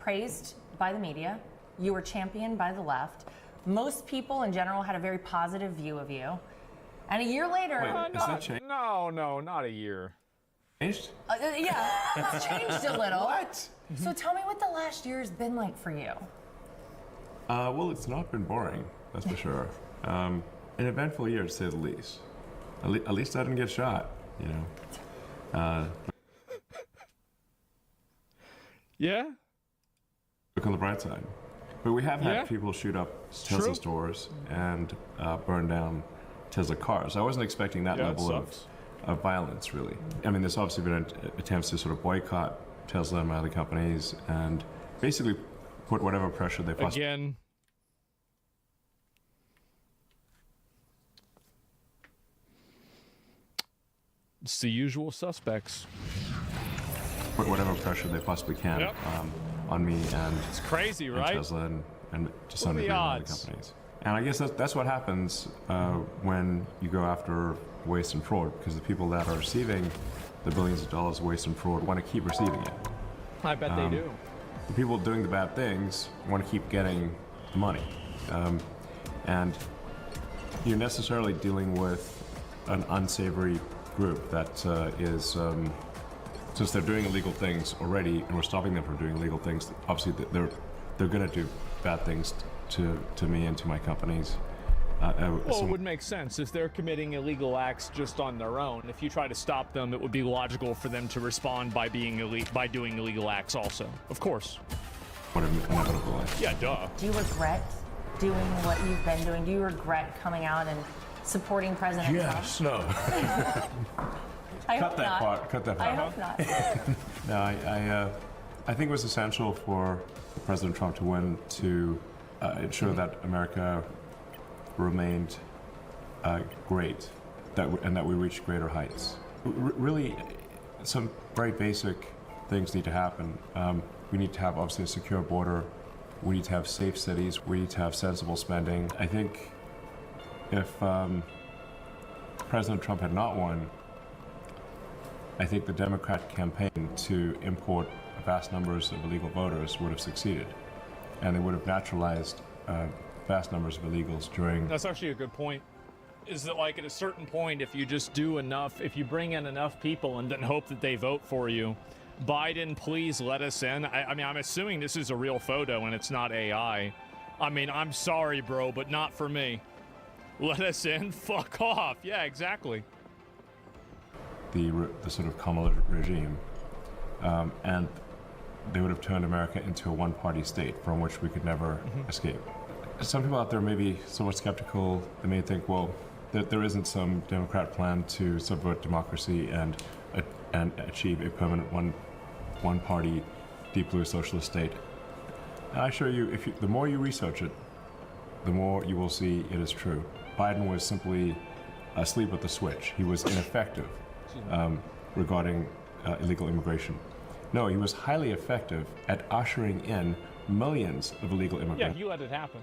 praised by the media. You were championed by the left. Most people in general had a very positive view of you. And a year later... Wait, is that changed? No, not a year. Changed? Yeah, it's changed a little. What? So tell me what the last year has been like for you. Well, it's not been boring, that's for sure. An eventful year, to say the least. At least I didn't get shot, you know. Yeah? Look on the bright side. But we have had people shoot up Tesla stores and burn down Tesla cars. I wasn't expecting that level of violence, really. I mean, there's obviously been attempts to sort of boycott Tesla and my other companies and basically put whatever pressure they possibly... Again. It's the usual suspects. Put whatever pressure they possibly can on me and... It's crazy, right? Tesla and to some degree other companies. And I guess that's what happens when you go after waste and fraud, because the people that are receiving the billions of dollars of waste and fraud want to keep receiving it. I bet they do. The people doing the bad things want to keep getting the money. And you're necessarily dealing with an unsavory group that is, since they're doing illegal things already and we're stopping them from doing illegal things, obviously they're going to do bad things to me and to my companies. Well, it would make sense if they're committing illegal acts just on their own. If you try to stop them, it would be logical for them to respond by doing illegal acts also. Of course. What inevitable acts? Yeah, duh. Do you regret doing what you've been doing? Do you regret coming out and supporting President Trump? Yes, no. Cut that part. Cut that part. I hope not. No, I think it was essential for President Trump to win to ensure that America remained great, and that we reached greater heights. Really, some very basic things need to happen. We need to have, obviously, a secure border. We need to have safe cities. We need to have sensible spending. I think if President Trump had not won, I think the Democrat campaign to import vast numbers of illegal voters would have succeeded, and they would have naturalized vast numbers of illegals during... That's actually a good point. Is that, like, at a certain point, if you just do enough, if you bring in enough people and then hope that they vote for you, Biden, please let us in. I mean, I'm assuming this is a real photo and it's not AI. I mean, I'm sorry, bro, but not for me. Let us in? Fuck off. Yeah, exactly. The sort of Kamala regime, and they would have turned America into a one-party state from which we could never escape. Some people out there may be somewhat skeptical. They may think, well, that there isn't some Democrat plan to subvert democracy and achieve a permanent one-party, deep blue socialist state. And I assure you, the more you research it, the more you will see it is true. Biden was simply asleep at the switch. He was ineffective regarding illegal immigration. No, he was highly effective at ushering in millions of illegal immigrants. Yeah, he let it happen.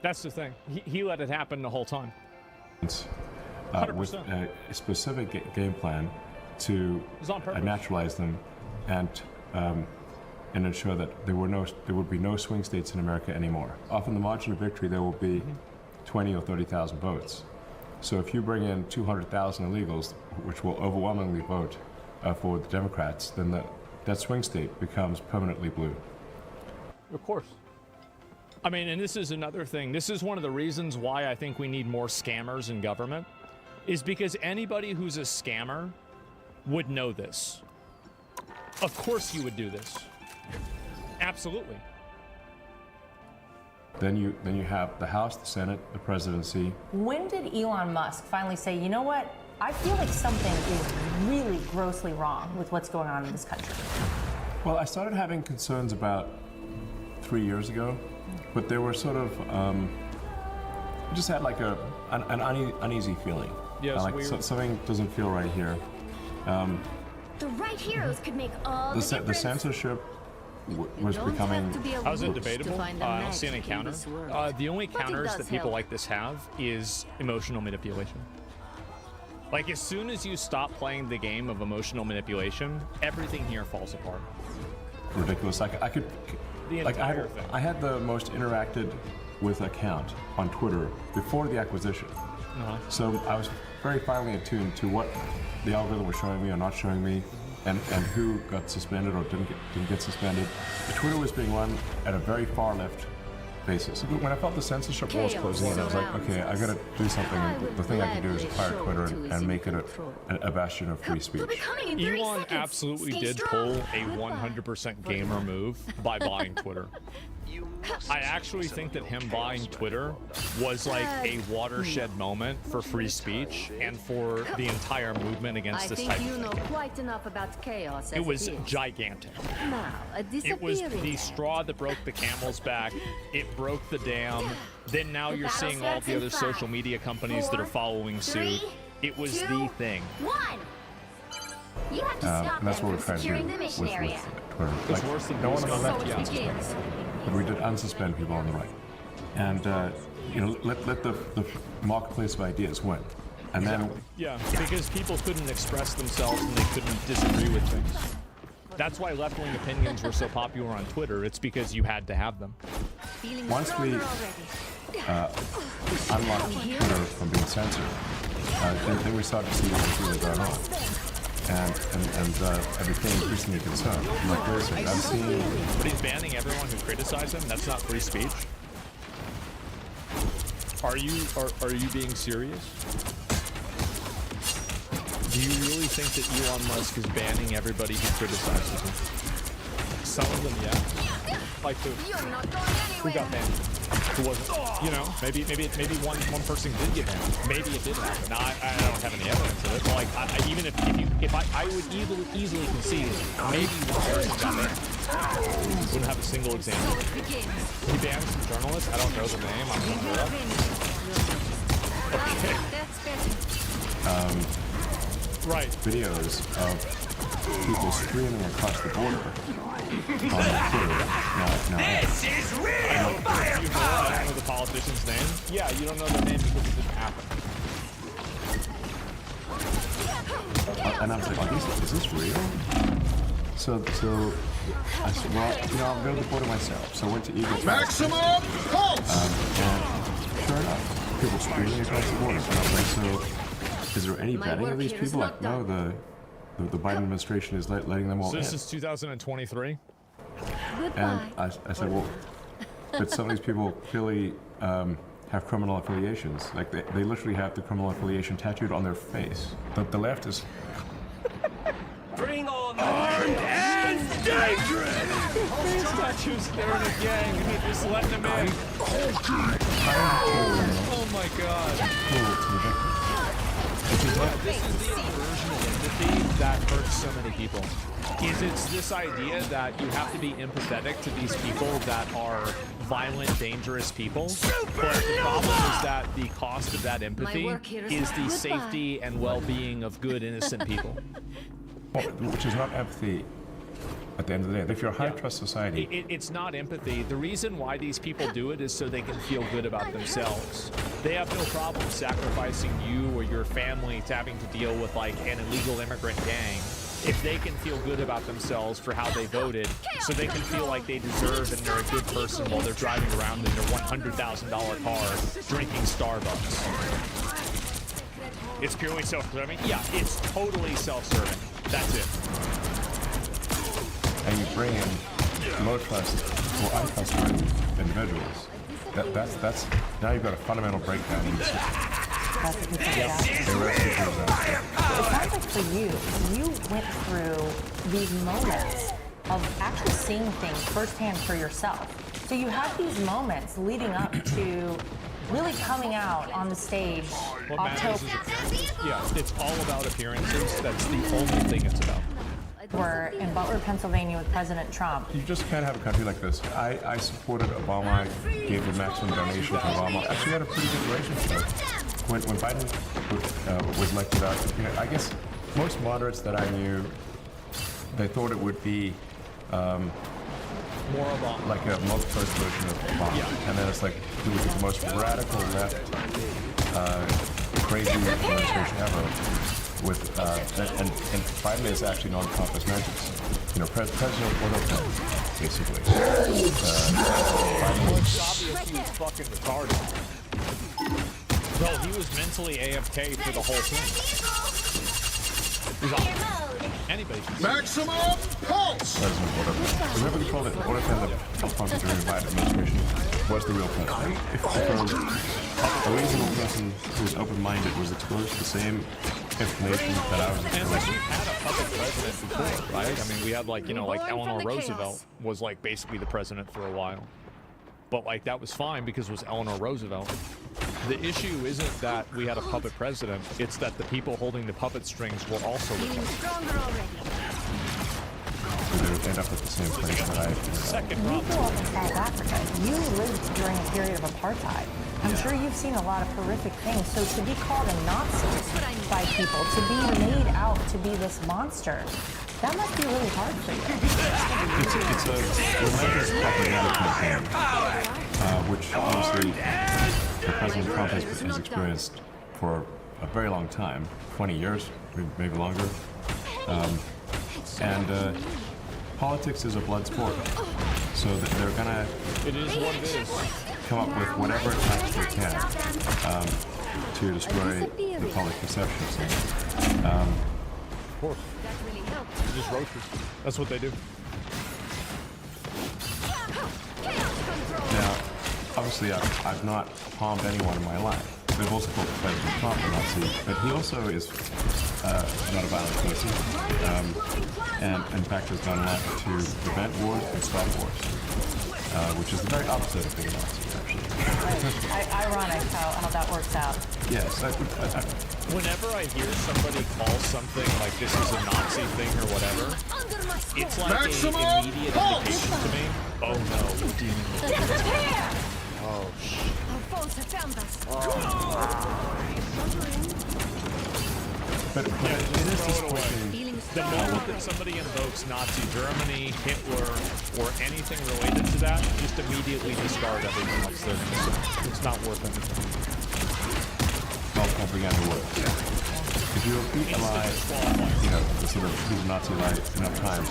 That's the thing. He let it happen the whole time. With a specific game plan to naturalize them and ensure that there would be no swing states in America anymore. Often the margin of victory there will be 20 or 30,000 votes. So if you bring in 200,000 illegals, which will overwhelmingly vote for the Democrats, then that swing state becomes permanently blue. Of course. I mean, and this is another thing. This is one of the reasons why I think we need more scammers in government, is because anybody who's a scammer would know this. Of course you would do this. Absolutely. Then you have the House, the Senate, the presidency. When did Elon Musk finally say, you know what? I feel like something is really grossly wrong with what's going on in this country. Well, I started having concerns about 3 years ago, but they were sort of, I just had like an uneasy feeling. Yes, like something doesn't feel right here. The right heroes could make all the difference. The censorship was becoming... How's it debatable? I don't see any counter. The only counters that people like this have is emotional manipulation. Like, as soon as you stop playing the game of emotional manipulation, everything here falls apart. Ridiculous. I could the like entire thing. I had the most interacted with account on Twitter before the acquisition. So I was very finely attuned to what the algorithm was showing me or not showing me, and who got suspended or didn't get suspended. The Twitter was being run at a very far left basis. When I felt the censorship walls closing in, I was like, okay, I gotta do something. And the thing I can do is acquire Twitter and make it a bastion of free speech. We'll be coming in 30 Elon seconds. absolutely Stay did strong. pull a 100% gamer move by buying Twitter. I actually think that him buying Twitter was like a watershed moment for free speech and for the entire movement against I this think type you of know thing. quite enough about chaos. It was as is. gigantic. Now, a It was disappearing the straw that broke the camel's back. It broke the dam. Then now you're seeing all the other social media companies that are following suit. It was the thing. 1. You have to stop And that's them what we're from trying to securing do the with mission area. Twitter. It's worse than no one on the Bluesky. left So got it suspended, begins. but we did unsuspend people on the right, and let the marketplace of ideas win, and then Yeah, because people couldn't express themselves and they couldn't disagree with things. That's why left-wing opinions were so popular on Twitter. It's because you had to have them. Feeling once we stronger already. unlocked Twitter from being censored, then we started to see what was really going on. And I became increasingly concerned. I'm like, wait a second, I'm seeing. But he's banning everyone who criticizes him. That's not free speech. Are you being serious? Do you really think that Elon Musk is banning everybody who criticizes him? Some of them, yeah. Like who? You're not going Who anywhere. got banned? Who wasn't? You know, maybe one person did get banned. Maybe it did happen. Now I don't have any evidence of it. But like, even if I would easily concede maybe one person got banned. Wouldn't have a single example. So it begins. He banned some journalists. I don't know the name. I'm You gonna will look. finish. Okay. That's better. Right. Videos of people screaming across the border on Twitter. Now, Do you know the politician's name? Yeah, you don't know their name because it didn't happen. and I was like, is this real? So I said, well, I'll go to the border myself. So I went to Eagle Pass. Maximum pulse! And sure enough, people screaming across the border. And I was like, so is there any My vetting work of these here is people? not Like, no, the Biden administration is letting them all So in. this is 2023. And Goodbye. I said, well, but some of these people clearly have criminal affiliations. Like they literally have the criminal affiliation tattooed on their face. The left is. Bring on the armed and dangerous! These statues, they're in a gang and they're just letting them in. Oh my god. This is the version of empathy that hurts so many people. It's this idea that you have to be empathetic to these people that are violent, dangerous people. But the problem is that the cost of that empathy work here is is the goodbye. safety and well-being of good, innocent people. Which is not empathy at the end of the day. If you're a high trust society, It's not empathy. The reason why these people do it is so they can feel good about themselves. They have no problem sacrificing you or your family to having to deal with like an illegal immigrant gang if they can feel good about themselves for how they voted, so they can feel like they deserve and they're a good person while they're driving around in their $100,000 car drinking Starbucks. It's purely self-serving? Yeah, it's totally self-serving. That's it. and you bring in low trust or untrustworthy individuals, that's now you've got a fundamental breakdown in the system. That's what people get after. They arrest people for that. It sounds like for you went through these moments of actually seeing things firsthand for yourself. So you had these moments leading up to really coming out on the stage What matters October. is it's all about appearances. That's the only thing it's about. We're in Butler, Pennsylvania with President Trump. You just can't have a country like this. I supported Obama. I gave the maximum donation to Obama. Actually had a pretty good relationship. When Biden was elected out, I guess most moderates that I knew, they thought it would be More Obama. like a most-first version of Obama. Yeah. And then it's like, it was the most radical left, crazy administration ever. with and Biden is actually non-compass measures. You know, President Autocrat, basically. Biden It's obvious he was fucking retarded. Bro, he was mentally AFK for the whole thing. He's on. Anybody can see. Maximum pulse! President Autocrat. Remember they called it Autocrat that was popular during the Biden administration was the real president. If a reasonable person who was open-minded was exposed to the same information that I was And exposed like to. we've had a puppet president before, right? I mean, we had like, you know, like Born from Eleanor the Roosevelt chaos. was like basically the president for a while. But like that was fine because it was Eleanor Roosevelt. The issue isn't that we had a puppet president, it's that the people holding the puppet strings were also Feeling retarded. stronger already. They would end up at the same place that I did. Second You problem. grew up in South Africa. You lived during a period of apartheid. I'm sure you've seen a lot of horrific things. So to be called a Nazi what I need. by people, to be made out to be this monster, that must be really hard for you. It's a relentless propaganda campaign, which obviously President Trump has experienced for a very long time, 20 years, maybe longer. Politics is a blood sport, so that they're gonna It is what it is. come up with whatever attacks they can to destroy the public perception. So, Of course. That really helped. They just roasters. That's what they do. now, obviously, I've not harmed anyone in my life. They've also called President Trump a Nazi, but he also is not a violent person, and in fact has done a lot to prevent wars and stop wars, which is the very opposite of being a Nazi, actually. Ironic how that works out. Yes, Whenever I hear somebody call something like this is a Nazi thing or whatever, Under my skin. it's like Maximum an immediate pulse! indication to me. Oh no, we're dealing with Disappear! oh shit. Our foes have found us. but it is disappointing. Feeling The stronger moment already. that somebody invokes Nazi Germany, Hitler, or anything related to that, just immediately discard everything else they're going to say. It's not worth anything. Well, propaganda works. If you repeat a lie, you know, the sort of repeat a Nazi lie enough times,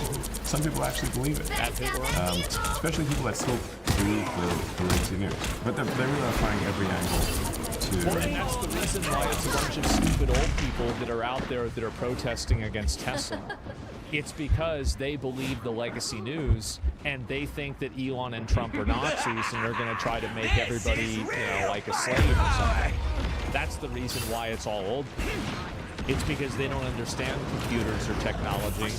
some people actually believe it. At Hitler, Especially people that still believe the lazy news. But they really are trying every angle well, to. and that's the reason why it's a bunch of stupid old people that are out there that are protesting against Tesla. It's because they believe the legacy news and they think that Elon and Trump are Nazis and they're going to try to make everybody, you know, like a slave or something. That's the reason why it's all old people. It's because they don't understand computers or technology.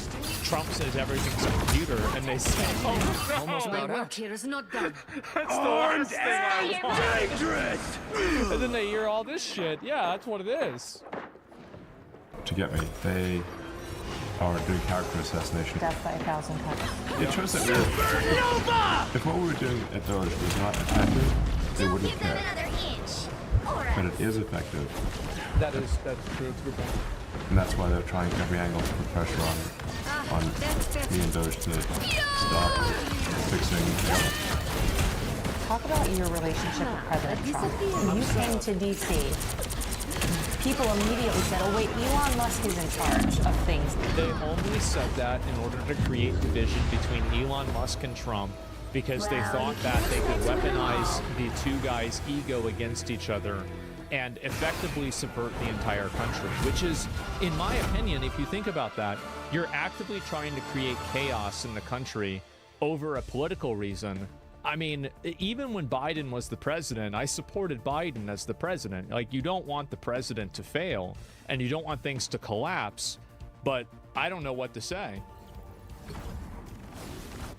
Trump says everything's a computer, and they say, "Oh Almost my work here is not done. that's the worst thing I want." Dangerous! And then they hear all this shit. Yeah, that's what it is. To get me, they are doing character assassination. Death by 1,000 cuts. It shows that if what we were doing at Doge was not effective, they wouldn't care. But it is effective, That's true. It's a good point. and that's why they're trying every angle to put pressure on me and Doge to stop fixing. Talk about your relationship with President Trump. When you came to DC, people immediately said, oh wait, Elon Musk is in charge of things. They only said that in order to create division between Elon Musk and Trump because they thought that they could weaponize the two guys' ego against each other and effectively subvert the entire country, which is, in my opinion, if you think about that, you're actively trying to create chaos in the country over a political reason. I mean, even when Biden was the president, I supported Biden as the president. Like, you don't want the president to fail and you don't want things to collapse, but I don't know what to say.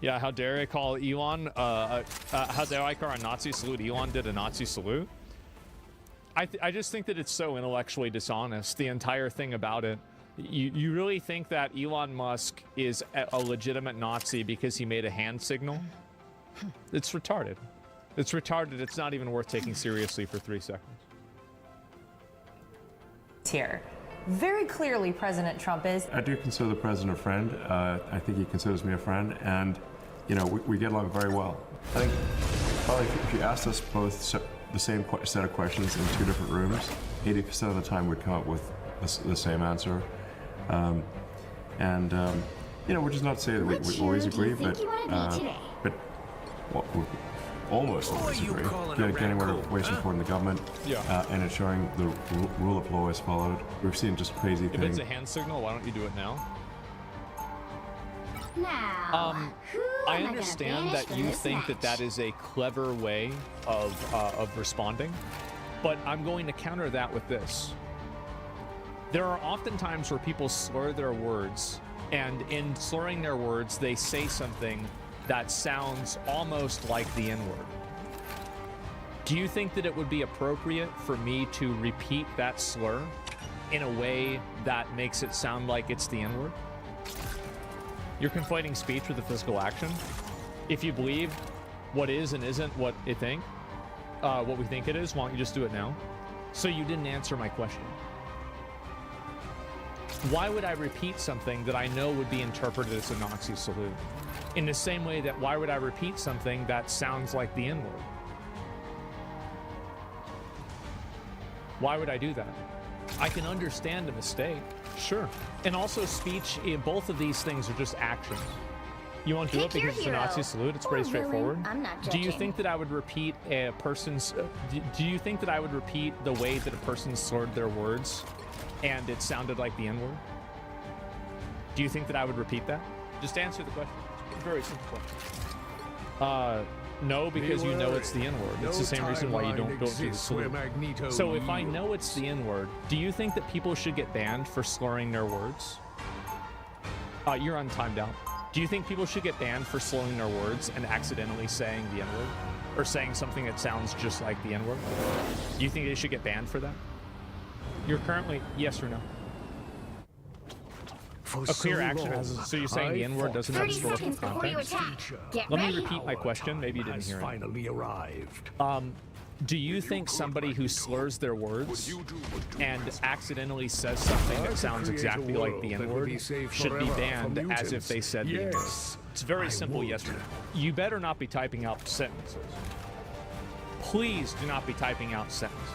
Yeah, how dare I call Elon, how dare I call a Nazi salute? Elon did a Nazi salute? I just think that it's so intellectually dishonest, the entire thing about it. You really think that Elon Musk is a legitimate Nazi because he made a hand signal? It's retarded. It's retarded. It's not even worth taking seriously for 3 seconds. Here. Very clearly, President Trump is. I do consider the president a friend. I think he considers me a friend, and you know we get along very well. I think probably if you asked us both the same set of questions in two different rooms, 80% of the time we'd come up with the same answer. Which is not to say that we What always shoe do you agree, think you wanna be today? but we almost always you agree. calling a Getting rid of raccoon, waste and fraud in the government, Yeah. and ensuring the rule of law is followed. We've seen just crazy If things. it's a hand signal, why don't you do it now? Now, who I am gonna understand banish that from you this think that match? that is a clever way of responding, but I'm going to counter that with this. There are often times where people slur their words, and in slurring their words, they say something that sounds almost like the N-word. Do you think that it would be appropriate for me to repeat that slur in a way that makes it sound like it's the N-word? You're conflating speech with a physical action. If you believe what is and isn't what we think it is, why don't you just do it now? So you didn't answer my question. Why would I repeat something that I know would be interpreted as a Nazi salute? In the same way that why would I repeat something that sounds like the N-word? Why would I do that? I can understand a mistake, sure. And also speech, both of these things are just actions. You won't do Pick it because it's a your Nazi hero. salute, it's Or pretty villain. straightforward. I'm not Do you judging. think that I would repeat a person's, do you think that I would repeat the way that a person slurred their words and it sounded like the N-word? Do you think that I would repeat that? Just answer the question. It's a very simple question. No, because you know it's the N-word. It's the same reason why you don't do the salute. So if I know it's the N-word, do you think that people should get banned for slurring their words? You're untimed out. Do you think people should get banned for slurring their words and accidentally saying the N-word? Or saying something that sounds just like the N-word? Do you think they should get banned for that? You're currently, yes or no? A clear action has, so you're saying the N-word doesn't have 30 historical seconds before you context? attack. Get Let me ready. repeat my question. Maybe you didn't hear it. Finally arrived. Do you think somebody who slurs their words and accidentally says something that sounds exactly like the N-word should be banned as if they said the N-word? It's very simple, yes or no. You better not be typing out sentences. Please do not be typing out sentences.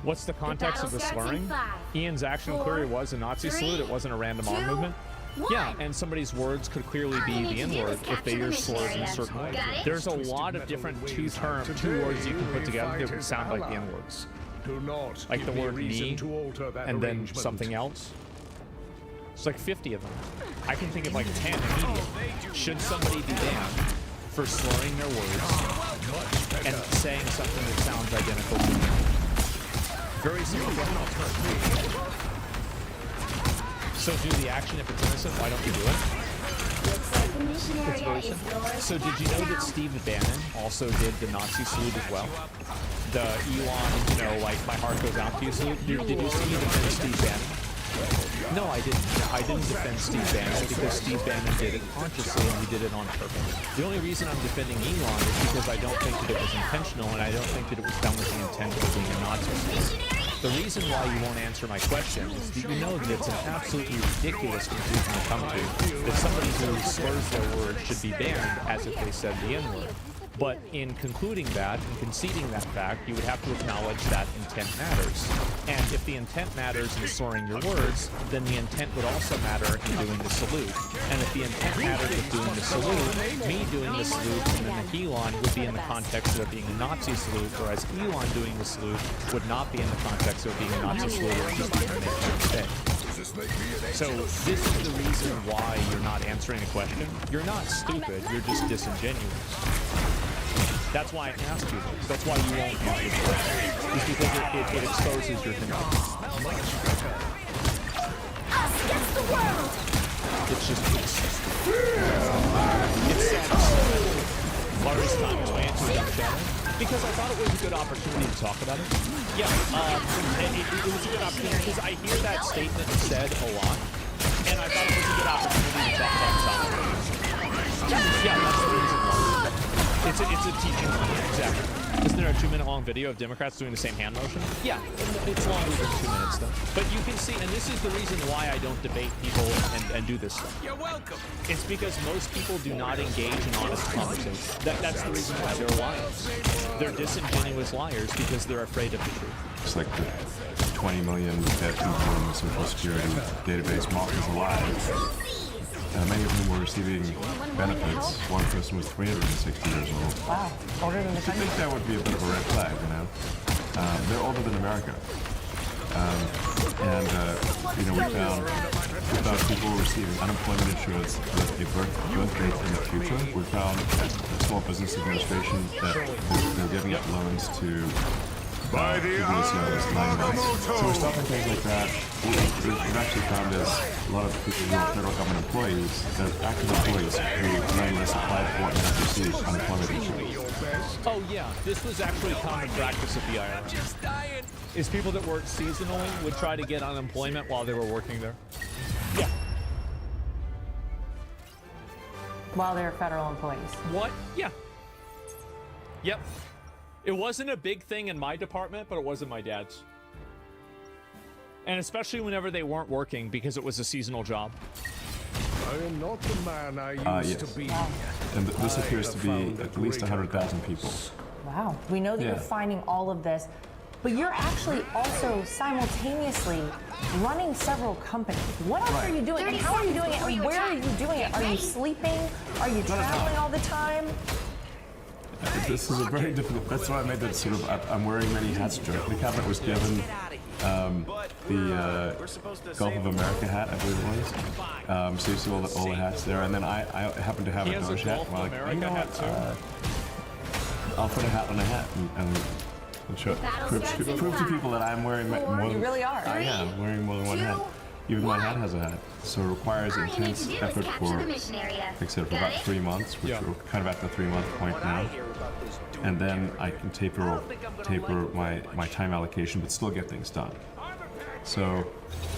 What's the context of the battle starts in slurring? 5, Ian's action 4, clearly was a Nazi 3, salute. It wasn't a random arm 2, movement. 1. Yeah, and somebody's words could clearly All be you need the to do N-word is if they capture are the slurred in a mission certain way. area. Got it? There's a lot of different two-words you can put together that would sound like the N-words. Do not Like the give me word reason me, to alter that and then arrangement. something else. It's like 50 of them. I can think of like 10 immediately. Should somebody be banned for slurring their words and saying something that sounds identical to me? Very simple question. So do the action if it's innocent. Why don't you do it? Looks like the mission area is yours. So did you know that Steve Bannon also did the Nazi salute as well? The Elon, like my heart goes out to you salute. Did you see me defend Steve Bannon? No, I didn't. I didn't defend Steve Bannon because Steve Bannon did it consciously and he did it on purpose. The only reason I'm defending Elon is because I don't think that it was intentional and I don't think that it was done with the intent of being a Nazi. The reason why you won't answer my question is that you know that it's an absolutely ridiculous conclusion to come to that somebody who slurs their words should be banned as if they said the N-word. But in concluding that and conceding that fact, you would have to acknowledge that intent matters. And if the intent matters in slurring your words, then the intent would also matter in doing the salute. And if the intent matters with doing the salute, me doing the salute and then the Elon would be in the context of it being a Nazi salute, whereas Elon doing the salute would not be in the context of it being a Nazi salute, it would just be a mistake. So this is the reason why you're not answering a question. You're not stupid, you're just disingenuous. That's why I asked you this. That's why you won't answer the question. It's because it exposes your thinking. Us against the world. It's just it's sad. Larry's time his way into a dumb channel because I thought it was a good opportunity to talk about it. Yeah, it was a good opportunity because I hear that statement said a lot, and I thought it was a good opportunity to talk about the topic. Yeah, that's the reason why. It's a teaching moment, exactly. Isn't there a 2-minute-long video of Democrats doing the same hand motion? Yeah, it's longer than 2 minutes, though. But you can see, and this is the reason why I don't debate people and do this stuff. You're welcome. It's because most people do not engage in honest conversation. That's the reason why they're liars. They're disingenuous liars because they're afraid of the truth. It's like the 20 million dead people in the Social Security database. Mark is alive. Many of whom were receiving benefits. One person was 360 years old. Wow, older than the I country. think that would be a bit of a red flag, you know. They're older than America. We found people receiving unemployment insurance with a birth date in the future. We found a Small Business Administration that they're giving out loans to people as young as 9 months. So we're stopping things like that. We've actually found is a lot of people who are federal government employees, they're active employees who nonetheless applied for and have received unemployment insurance. Oh yeah, this was actually common practice at the IRS. Is people that worked seasonally would try to get unemployment while they were working there. Yeah. While they're federal employees. What? Yeah. Yep. It wasn't a big thing in my department, but it was in my dad's. And especially whenever they weren't working because it was a seasonal job. I am not the man I used to be. And this appears to be at least 100,000 people. Wow. We know that you're finding all of this, but you're actually also simultaneously running several companies. What else are you doing? And how are you doing it? And where are you doing it? Are you sleeping? Are you traveling all the time? This is a very difficult. That's why I made that sort of. I'm wearing many hats joke. The cabinet was given the Gulf of America hat, I believe it was. So you see all the hats there, and then I happen to have He a has a Doge hat. Gulf I'm of like, America you know hat what? too. I'll put a hat on a hat and show, prove to people that I'm wearing more than. You really are. I am wearing more than one hat. Even my hat has a hat, so it requires intense effort for, like I said, for about 3 months, which we're kind of at the 3-month point now. And then I can taper my time allocation, but still get things done. So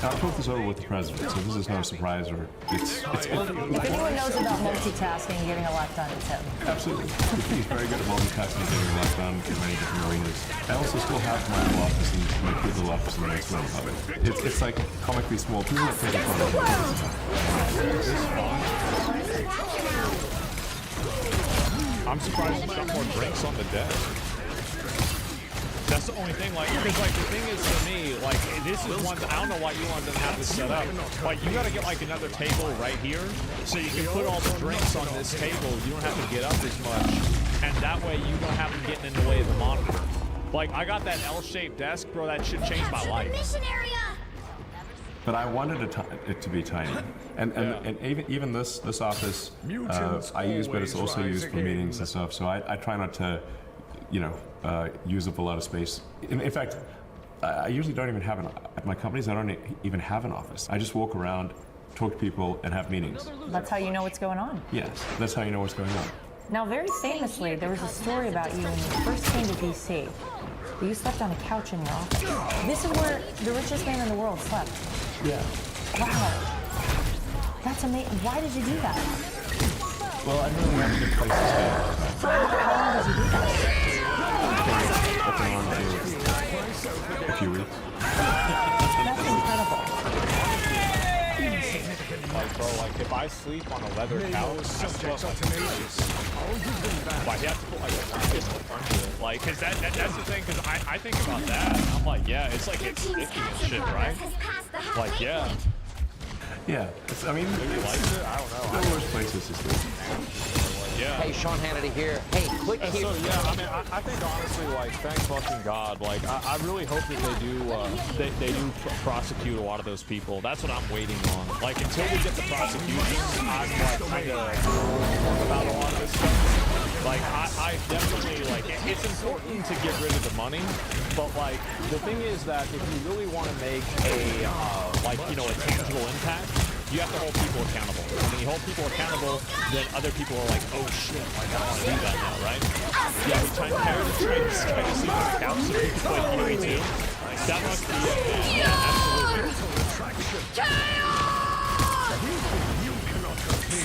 I'll talk this over with the president. So this is no surprise, or it's If anyone knows about multitasking and getting a lot done, it's him. absolutely. He's very good at multitasking, and getting a lot done in many different arenas. I also still have my little office and my cute little office in the next level of it. It's like comically small. People that take it I'm surprised there's not more drinks on the desk. That's the only thing, like, because, like, the thing is, for me, like, this is one, I don't know why Elon doesn't have this set up. Like, you gotta get, like, another table right here, so you can put all the drinks on this table. You don't have to get up as much, and that way you don't have them getting in the way of the monitor. Like, I got that L-shaped desk, bro, that should change my life. But I wanted it to be tiny, and even this office I use, but it's also used for meetings and stuff. So I try not to, use up a lot of space. In fact, I usually don't even have at my companies. I don't even have an office. I just walk around, talk to people, and have meetings. That's how you know what's going on. Yes, that's how you know what's going on. Now, very famously, there was a story about you when you first came to DC. You slept on a couch in your office. This is where the richest man in the world slept. Yeah. Wow. That's amazing. Why did you do that? Well, I didn't really have a good place to stay. How long did you do that? Off and on for a few weeks. That's incredible. Like, bro, like, if I sleep on a leather couch, I still have, like, you have to put, like, a fist under it. Like, cause that's the thing, cause I think about that, and I'm like, yeah, it's like, it's sticky and shit, right? Like, yeah. Yeah, I mean, Maybe like it? I don't know. there are worse places to sleep. Yeah. Hey, Sean Hannity here. Hey, click And here. so yeah, I mean, I think honestly, like, thank fucking God. Like, I really hope that they do prosecute a lot of those people. That's what I'm waiting on. Like, until we get the prosecutions, I'm like kind of about a lot of this stuff. Like, I definitely, like, it's important to get rid of the money, but like, the thing is that if you really want to make a a tangible impact, you have to hold people accountable. When you hold people accountable, then other people are like, oh shit, like, I want to do that now, right? Yeah, we tired of trying to sleep on the couch so people play Fury too. That must be it, man. Yeah, absolutely.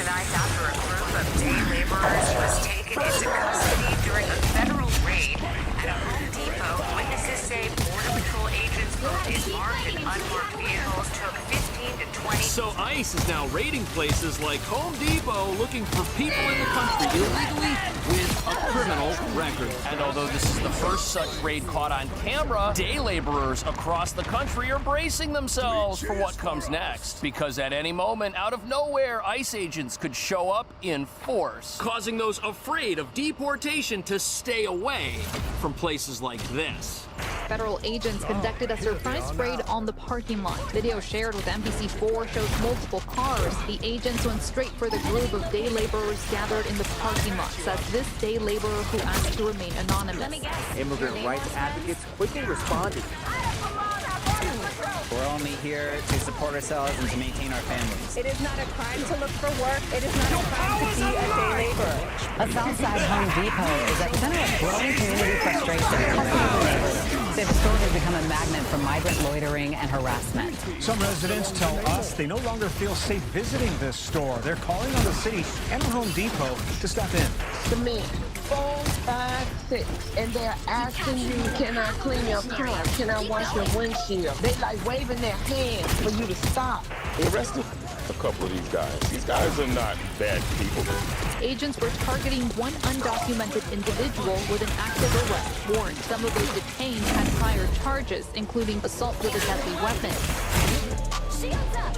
Tonight, after a group of day laborers was taken into custody during a federal raid at a Home Depot, witnesses say Border Patrol agents moved in marked and unmarked vehicles, took 15 to 20. So ICE is now raiding places like Home Depot looking for people in the country illegally with a criminal record. record. And although this is the first such raid caught on camera, day laborers across the country are bracing themselves for what comes next. Because at any moment, out of nowhere, ICE agents could show up in force, causing those afraid of deportation to stay away from places like this. Federal agents conducted a surprise raid on the parking lot. Video shared with NBC4 shows multiple cars. The agents went straight for the group of day laborers gathered in the parking lot, says this day laborer who asked to remain anonymous. Immigrant rights advocates quickly responded. We're only here to support ourselves and to maintain our families. It is not a crime to look for work. It is not a crime to be a day laborer. A Southside Home Depot is at the center of growing community frustration. Customers and neighbors say the store has become a magnet for migrant loitering and harassment. Some residents tell us they no longer feel safe visiting this store. They're calling on the city and Home Depot to step in. The men, 4, 5, 6, and they're asking you, can I clean your car? Can I wash your windshield? They like waving their hands for you to stop. They arrested a couple of these guys. These guys are not bad people. Agents were targeting one undocumented individual with an active arrest warrant. Some of those detained had prior charges, including assault with a deadly weapon. Shields up!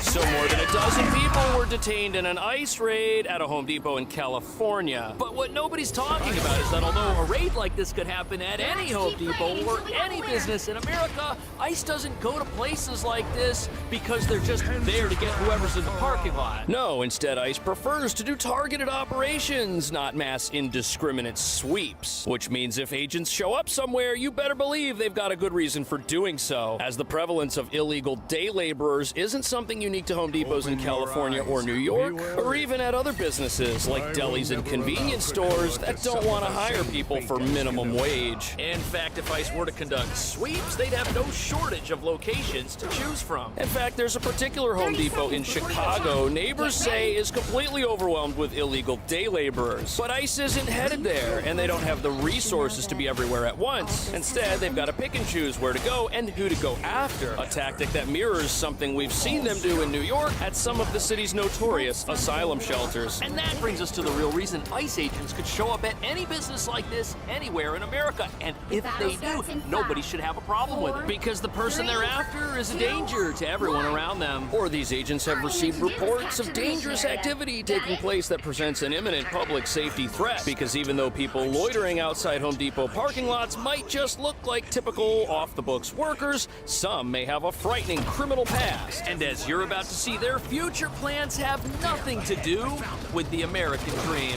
So more than a dozen people were detained in an ICE raid at a Home Depot in California. But what nobody's talking about is that although a raid like this could happen at any Home Depot or any business in America, ICE doesn't go to places like this because they're just there to get whoever's in the parking lot. No, instead ICE prefers to do targeted operations, not mass indiscriminate sweeps. Which means if agents show up somewhere, you better believe they've got a good reason for doing so, as the prevalence of illegal day laborers isn't something unique to Home Depots in California or New York, or even at other businesses like delis and convenience stores that don't want to hire people for minimum wage. In fact, if ICE were to conduct sweeps, they'd have no shortage of locations to choose from. In fact, there's a particular Home Depot in Chicago neighbors say is completely overwhelmed with illegal day laborers. But ICE isn't headed there, and they don't have the resources to be everywhere at once. Instead, they've got to pick and choose where to go and who to go after, a tactic that mirrors something we've seen them do in New York at some of the city's notorious asylum shelters. And that brings us to the real reason ICE agents could show up at any business like this anywhere in America. And if they do, nobody should have a problem with it, because the person they're after is a danger to everyone around them. Or these agents have received reports of dangerous activity taking place that presents an imminent public safety threat, because even though people loitering outside Home Depot parking lots might just look like typical off-the-books workers, some may have a frightening criminal past. And as you're about to see, their future plans have nothing to do with the American dream.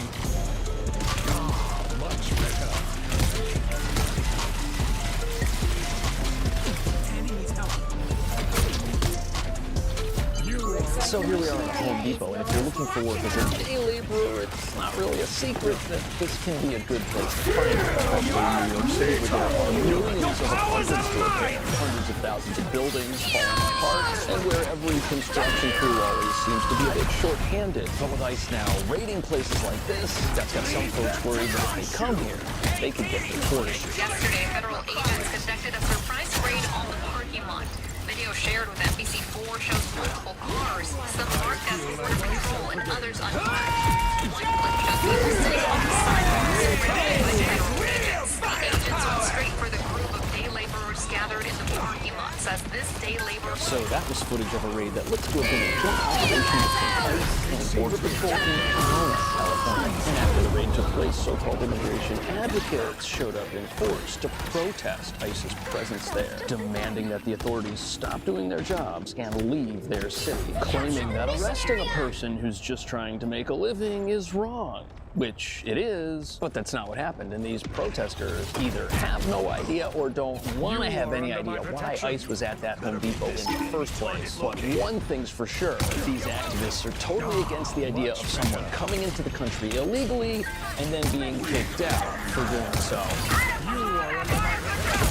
So here we are at Home Depot, and if you're looking for work as a day laborer, it's not really a secret that this can be a good place to find it, especially in New York City, where there are millions of apartments to look at, hundreds of thousands of buildings falling apart, and where every construction crew always seems to be a bit short-handed. But with ICE now raiding places like this, that's got some folks worried that if they come here, they could get deported. Yesterday, federal agents conducted a surprise raid on the parking lot. Video shared with NBC4 shows multiple cars, some marked as border patrol and others unmarked. One clip shows people sitting on the sidewalks surrounded by federal agents. The agents went straight for the group of day laborers gathered in the parking lot, says this day laborer. So that was footage of a raid that looks to have been a joint operation between ICE and Border Patrol in Corona, California. And after the raid took place, so-called immigration advocates showed up in force to protest ICE's presence there, demanding that the authorities stop doing their jobs and leave their city, claiming that arresting a person who's just trying to make a living is wrong. Which it is, but that's not what happened. And these protesters either have no idea or don't want to have any idea why ICE was at that Home Depot in the first place. But one thing's for sure, these activists are totally against the idea of someone coming into the country illegally and then being kicked out for doing so.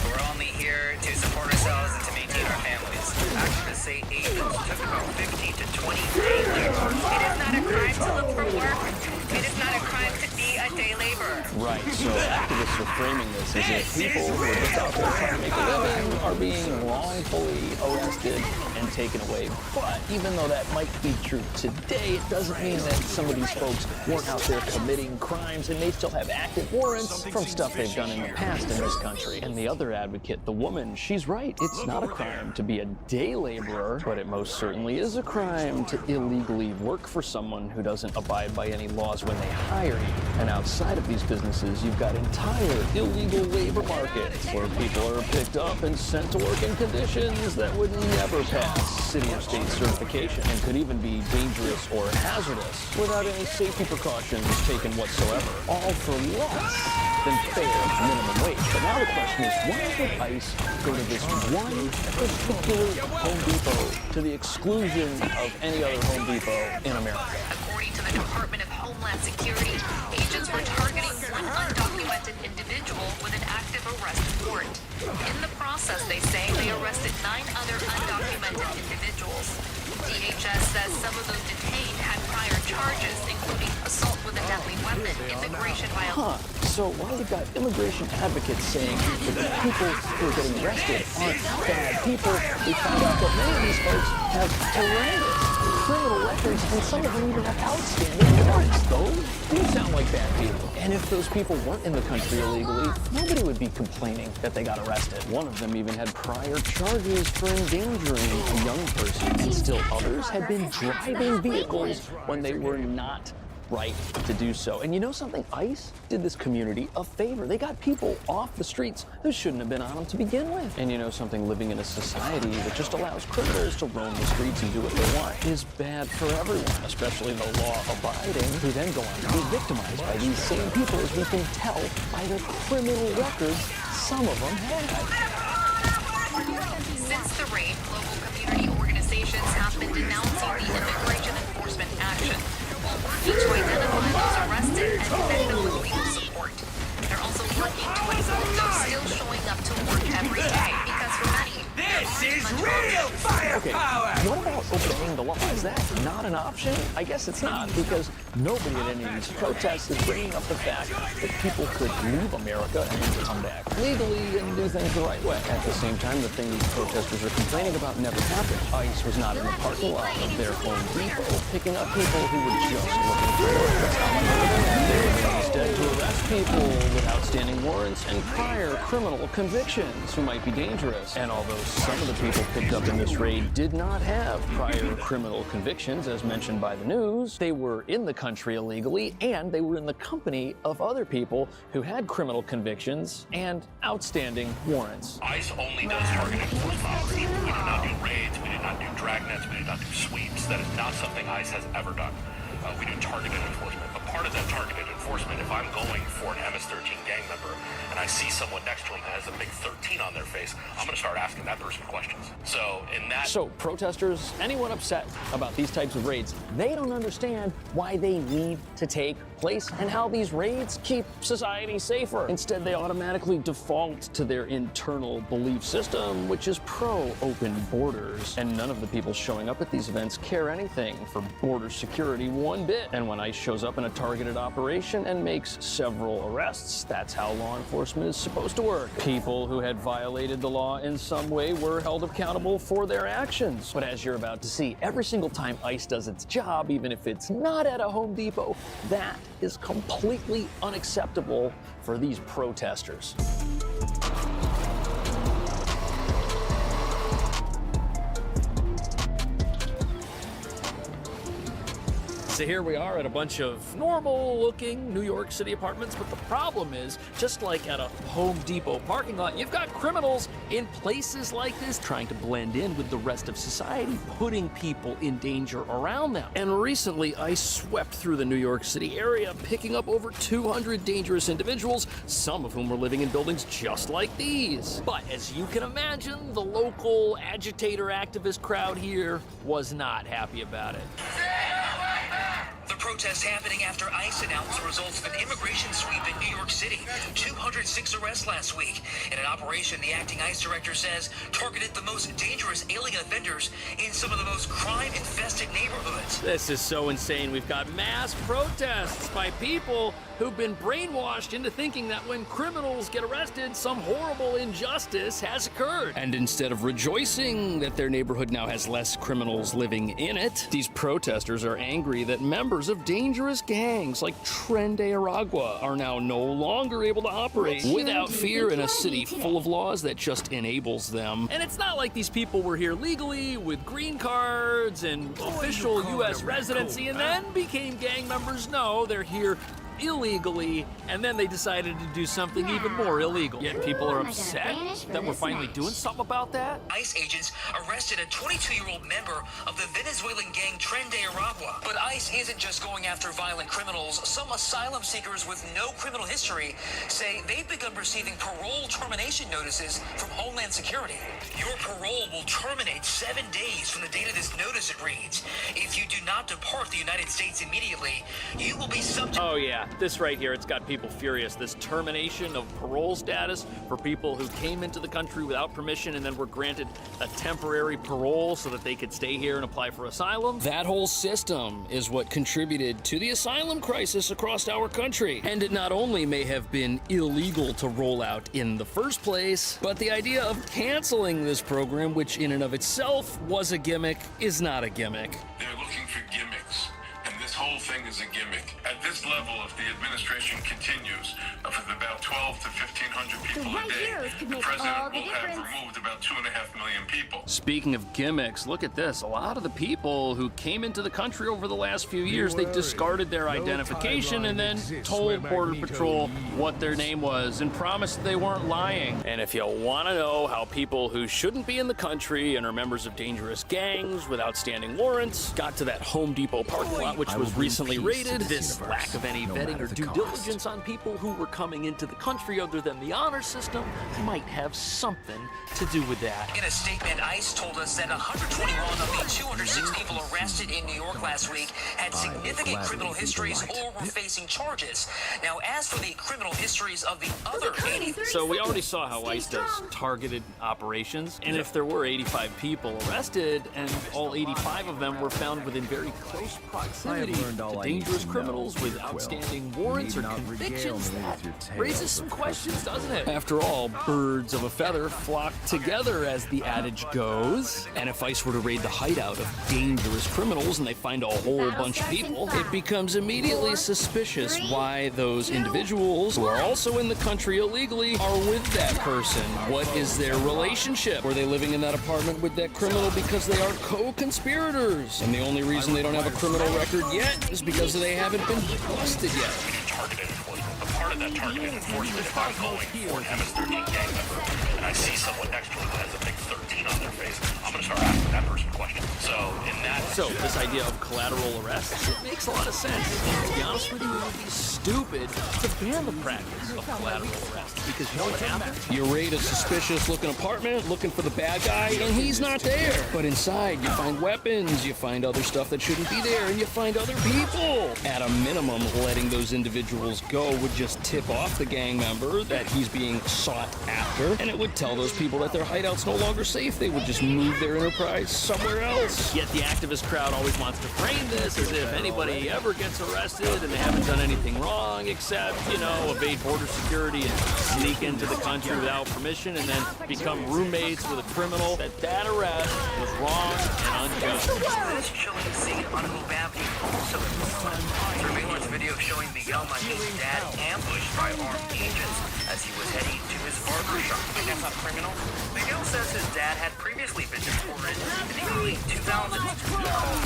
We're only here to support ourselves and to maintain our families. Activists say agents took about 15 to 20 day laborers. It is not a crime to look for work. It is not a crime to be a day laborer. Right, so activists were framing this as if people who are just out there trying to make a living are being wrongfully arrested and taken away. But even though that might be true today, it doesn't mean that some of these folks weren't out there committing crimes and may still have active warrants from stuff they've done in the past in this country. And the other advocate, the woman, she's right. It's not a crime to be a day laborer, but it most certainly is a crime to illegally work for someone who doesn't abide by any laws when they hire you. And outside of these businesses, you've got entire illegal labor markets where people are picked up and sent to work in conditions that would never pass city or state certification and could even be dangerous or hazardous without any safety precautions taken whatsoever, all for less than fair minimum wage. But now the question is, why would ICE go to this one particular Home Depot to the exclusion of any other Home Depot in America? According to the Department of Homeland Security, agents were targeting one undocumented individual with an active arrest warrant. In the process, they say they arrested 9 other undocumented individuals. DHS says some of those detained had prior charges, including assault with a deadly weapon, immigration violation. So while you've got immigration advocates saying that the people who are getting arrested aren't bad people, we found out that many of these folks have horrendous criminal records, and some of them even have outstanding warrants. Those do sound like bad people. And if those people weren't in the country illegally, nobody would be complaining that they got arrested. One of them even had prior charges for endangering a young person, and still others had been driving vehicles when they were not right to do so. And you know something? ICE did this community a favor. They got people off the streets who shouldn't have been on them to begin with. And you know something? Living in a society that just allows criminals to roam the streets and do what they want is bad for everyone, especially the law-abiding, who then go on to be victimized by these same people, as we can tell by their criminal records some of them had. Since the raid, local community organizations have been denouncing the immigration enforcement action, while working to identify those arrested and send them with legal support. They're also working to include those still showing up to work every day, because for many, this is real firepower! What about obeying the law? Is that not an option? I guess it's not, because nobody at any of these protests is bringing up the fact that people could leave America and then come back legally and do things the right way. At the same time, the thing these protesters are complaining about never happened. ICE was not in the parking lot of their Home Depot picking up people who were just looking for work. That's how much they were there instead to arrest people with outstanding warrants and prior criminal convictions who might be dangerous. And although some of the people picked up in this raid did not have prior criminal convictions, as mentioned by the news, they were in the country illegally, and they were in the company of other people who had criminal convictions and outstanding warrants. ICE only does targeted enforcement operations. We do not do raids, we do not do dragnets, we do not do sweeps. That is not something ICE has ever done. We do targeted enforcement. But part of that targeted enforcement, if I'm going for an MS-13 gang member and I see someone next to him that has a big 13 on their face, I'm going to start asking that person questions. So protesters, anyone upset about these types of raids, they don't understand why they need to take place and how these raids keep society safer. Instead, they automatically default to their internal belief system, which is pro-open borders. And none of the people showing up at these events care anything for border security one bit. And when ICE shows up in a targeted operation and makes several arrests, that's how law enforcement is supposed to work. People who had violated the law in some way were held accountable for their actions. But as you're about to see, every single time ICE does its job, even if it's not at a Home Depot, that is completely unacceptable for these protesters. So here we are at a bunch of normal-looking New York City apartments, but the problem is, just like at a Home Depot parking lot, you've got criminals in places like this trying to blend in with the rest of society, putting people in danger around them. And recently, I swept through the New York City area, picking up over 200 dangerous individuals, some of whom were living in buildings just like these. But as you can imagine, the local agitator activist crowd here was not happy about it. the protest happening after ICE announced the results of an immigration sweep in New York City. 206 arrests last week. In an operation, the acting ICE director says targeted the most dangerous alien offenders in some of the most crime-infested neighborhoods. This is so insane. We've got mass protests by people who've been brainwashed into thinking that when criminals get arrested, some horrible injustice has occurred. And instead of rejoicing that their neighborhood now has less criminals living in it, these protesters are angry that members of dangerous gangs like Tren de Aragua are now no longer able to operate without fear in a city full of laws that just enables them. And it's not like these people were here legally with green cards and official U.S. residency and then became gang members. No, they're here illegally, and then they decided to do something even more illegal. Yet people are upset that we're finally doing something about that. ICE agents arrested a 22-year-old member of the Venezuelan gang Tren de Aragua. But ICE isn't just going after violent criminals. Some asylum seekers with no criminal history say they've begun receiving parole termination notices from Homeland Security. Your parole will terminate 7 days from the date of this notice, it reads. If you do not depart the United States immediately, you will be subject... Oh yeah, this right here, it's got people furious. This termination of parole status for people who came into the country without permission and then were granted a temporary parole so that they could stay here and apply for asylum. That whole system is what contributed to the asylum crisis across our country. And it not only may have been illegal to roll out in the first place, but the idea of canceling this program, which in and of itself was a gimmick, is not a gimmick. They're looking for gimmicks, and this whole thing is a gimmick. At this level, if the administration continues, of about 12 to 1,500 people a day, the president will have removed about 2.5 million people. Speaking of gimmicks, look at this. A lot of the people who came into the country over the last few years, they discarded their identification and then told Border Patrol what their name was and promised they weren't lying. And if you want to know how people who shouldn't be in the country and are members of dangerous gangs with outstanding warrants got to that Home Depot parking lot, which was recently raided, this lack of any vetting or due diligence on people who were coming into the country other than the honor system might have something to do with that. In a statement, ICE told us that 121 of the 206 people arrested in New York last week had significant criminal histories or were facing charges. Now, as for the criminal histories of the other 80... So we already saw how ICE does targeted operations, and if there were 85 people arrested and all 85 of them were found within very close proximity to dangerous criminals with outstanding warrants or convictions, that raises some questions, doesn't it? After all, birds of a feather flock together, as the adage goes. And if ICE were to raid the hideout of dangerous criminals and they find a whole bunch of people, it becomes immediately suspicious why those individuals who are also in the country illegally are with that person. What is their relationship? Were they living in that apartment with that criminal because they are co-conspirators? And the only reason they don't have a criminal record yet is because they haven't been busted yet. Targeted enforcement. But part of that targeted enforcement, if I'm going for an MS-13 gang member and I see someone next to them that has a big 13 on their face, I'm going to start asking that person questions. So this idea of collateral arrests, it makes a lot of sense. To be honest with you, it would be stupid to ban the practice of collateral arrests, because you know what happens? You raid a suspicious-looking apartment looking for the bad guy, and he's not there. But inside, you find weapons, you find other stuff that shouldn't be there, and you find other people. At a minimum, letting those individuals go would just tip off the gang member that he's being sought after, and it would tell those people that their hideout's no longer safe. They would just move their enterprise somewhere else. Yet the activist crowd always wants to frame this as if anybody ever gets arrested and they haven't done anything wrong except, you know, evade border security and sneak into the country without permission and then become roommates with a criminal. That arrest was wrong and unjust. This chilling scene on Hope Avenue also surveillance video showing Miguel Mahin's dad ambushed by armed agents as he was heading to his barber shop. That's not criminal. Miguel says his dad had previously been deported in the early 2000s.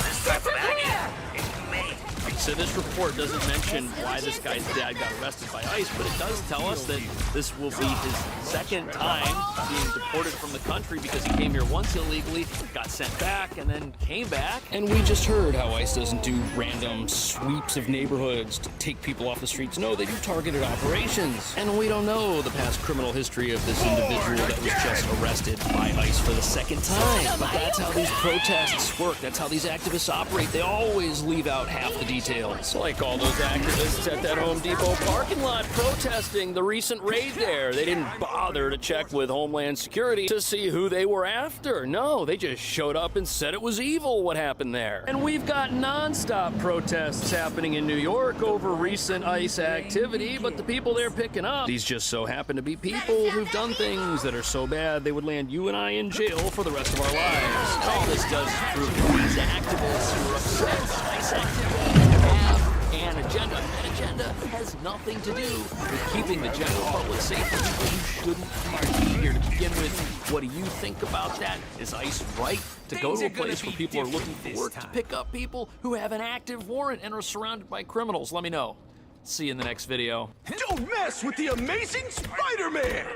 This type of action inhumane. So this report doesn't mention why this guy's dad got arrested by ICE, but it does tell us that this will be his second time being deported from the country because he came here once illegally, got sent back, and then came back. And we just heard how ICE doesn't do random sweeps of neighborhoods to take people off the streets. No, they do targeted operations. And we don't know the past criminal history of this individual that was just arrested by ICE for the second time. But that's how these protests work. That's how these activists operate. They always leave out half the details details, like all those activists at that Home Depot parking lot protesting the recent raid there. They didn't bother to check with Homeland Security to see who they were after. No, they just showed up and said it was evil what happened there. And we've got non-stop protests happening in New York over recent ICE activity, but the people they're picking up, these just so happen to be people who've done things that are so bad they would land you and I in jail for the rest of our lives. All this does is prove that these activists who are upset with ICE activity have an agenda. That agenda has nothing to do with keeping the general public safe for people who shouldn't be here to begin with. What do you think about that? Is ICE right to go to a place where people are looking for work to pick up people who have an active warrant and are surrounded by criminals? Let me know. See you in the next video. Don't mess with the amazing Spider-Man!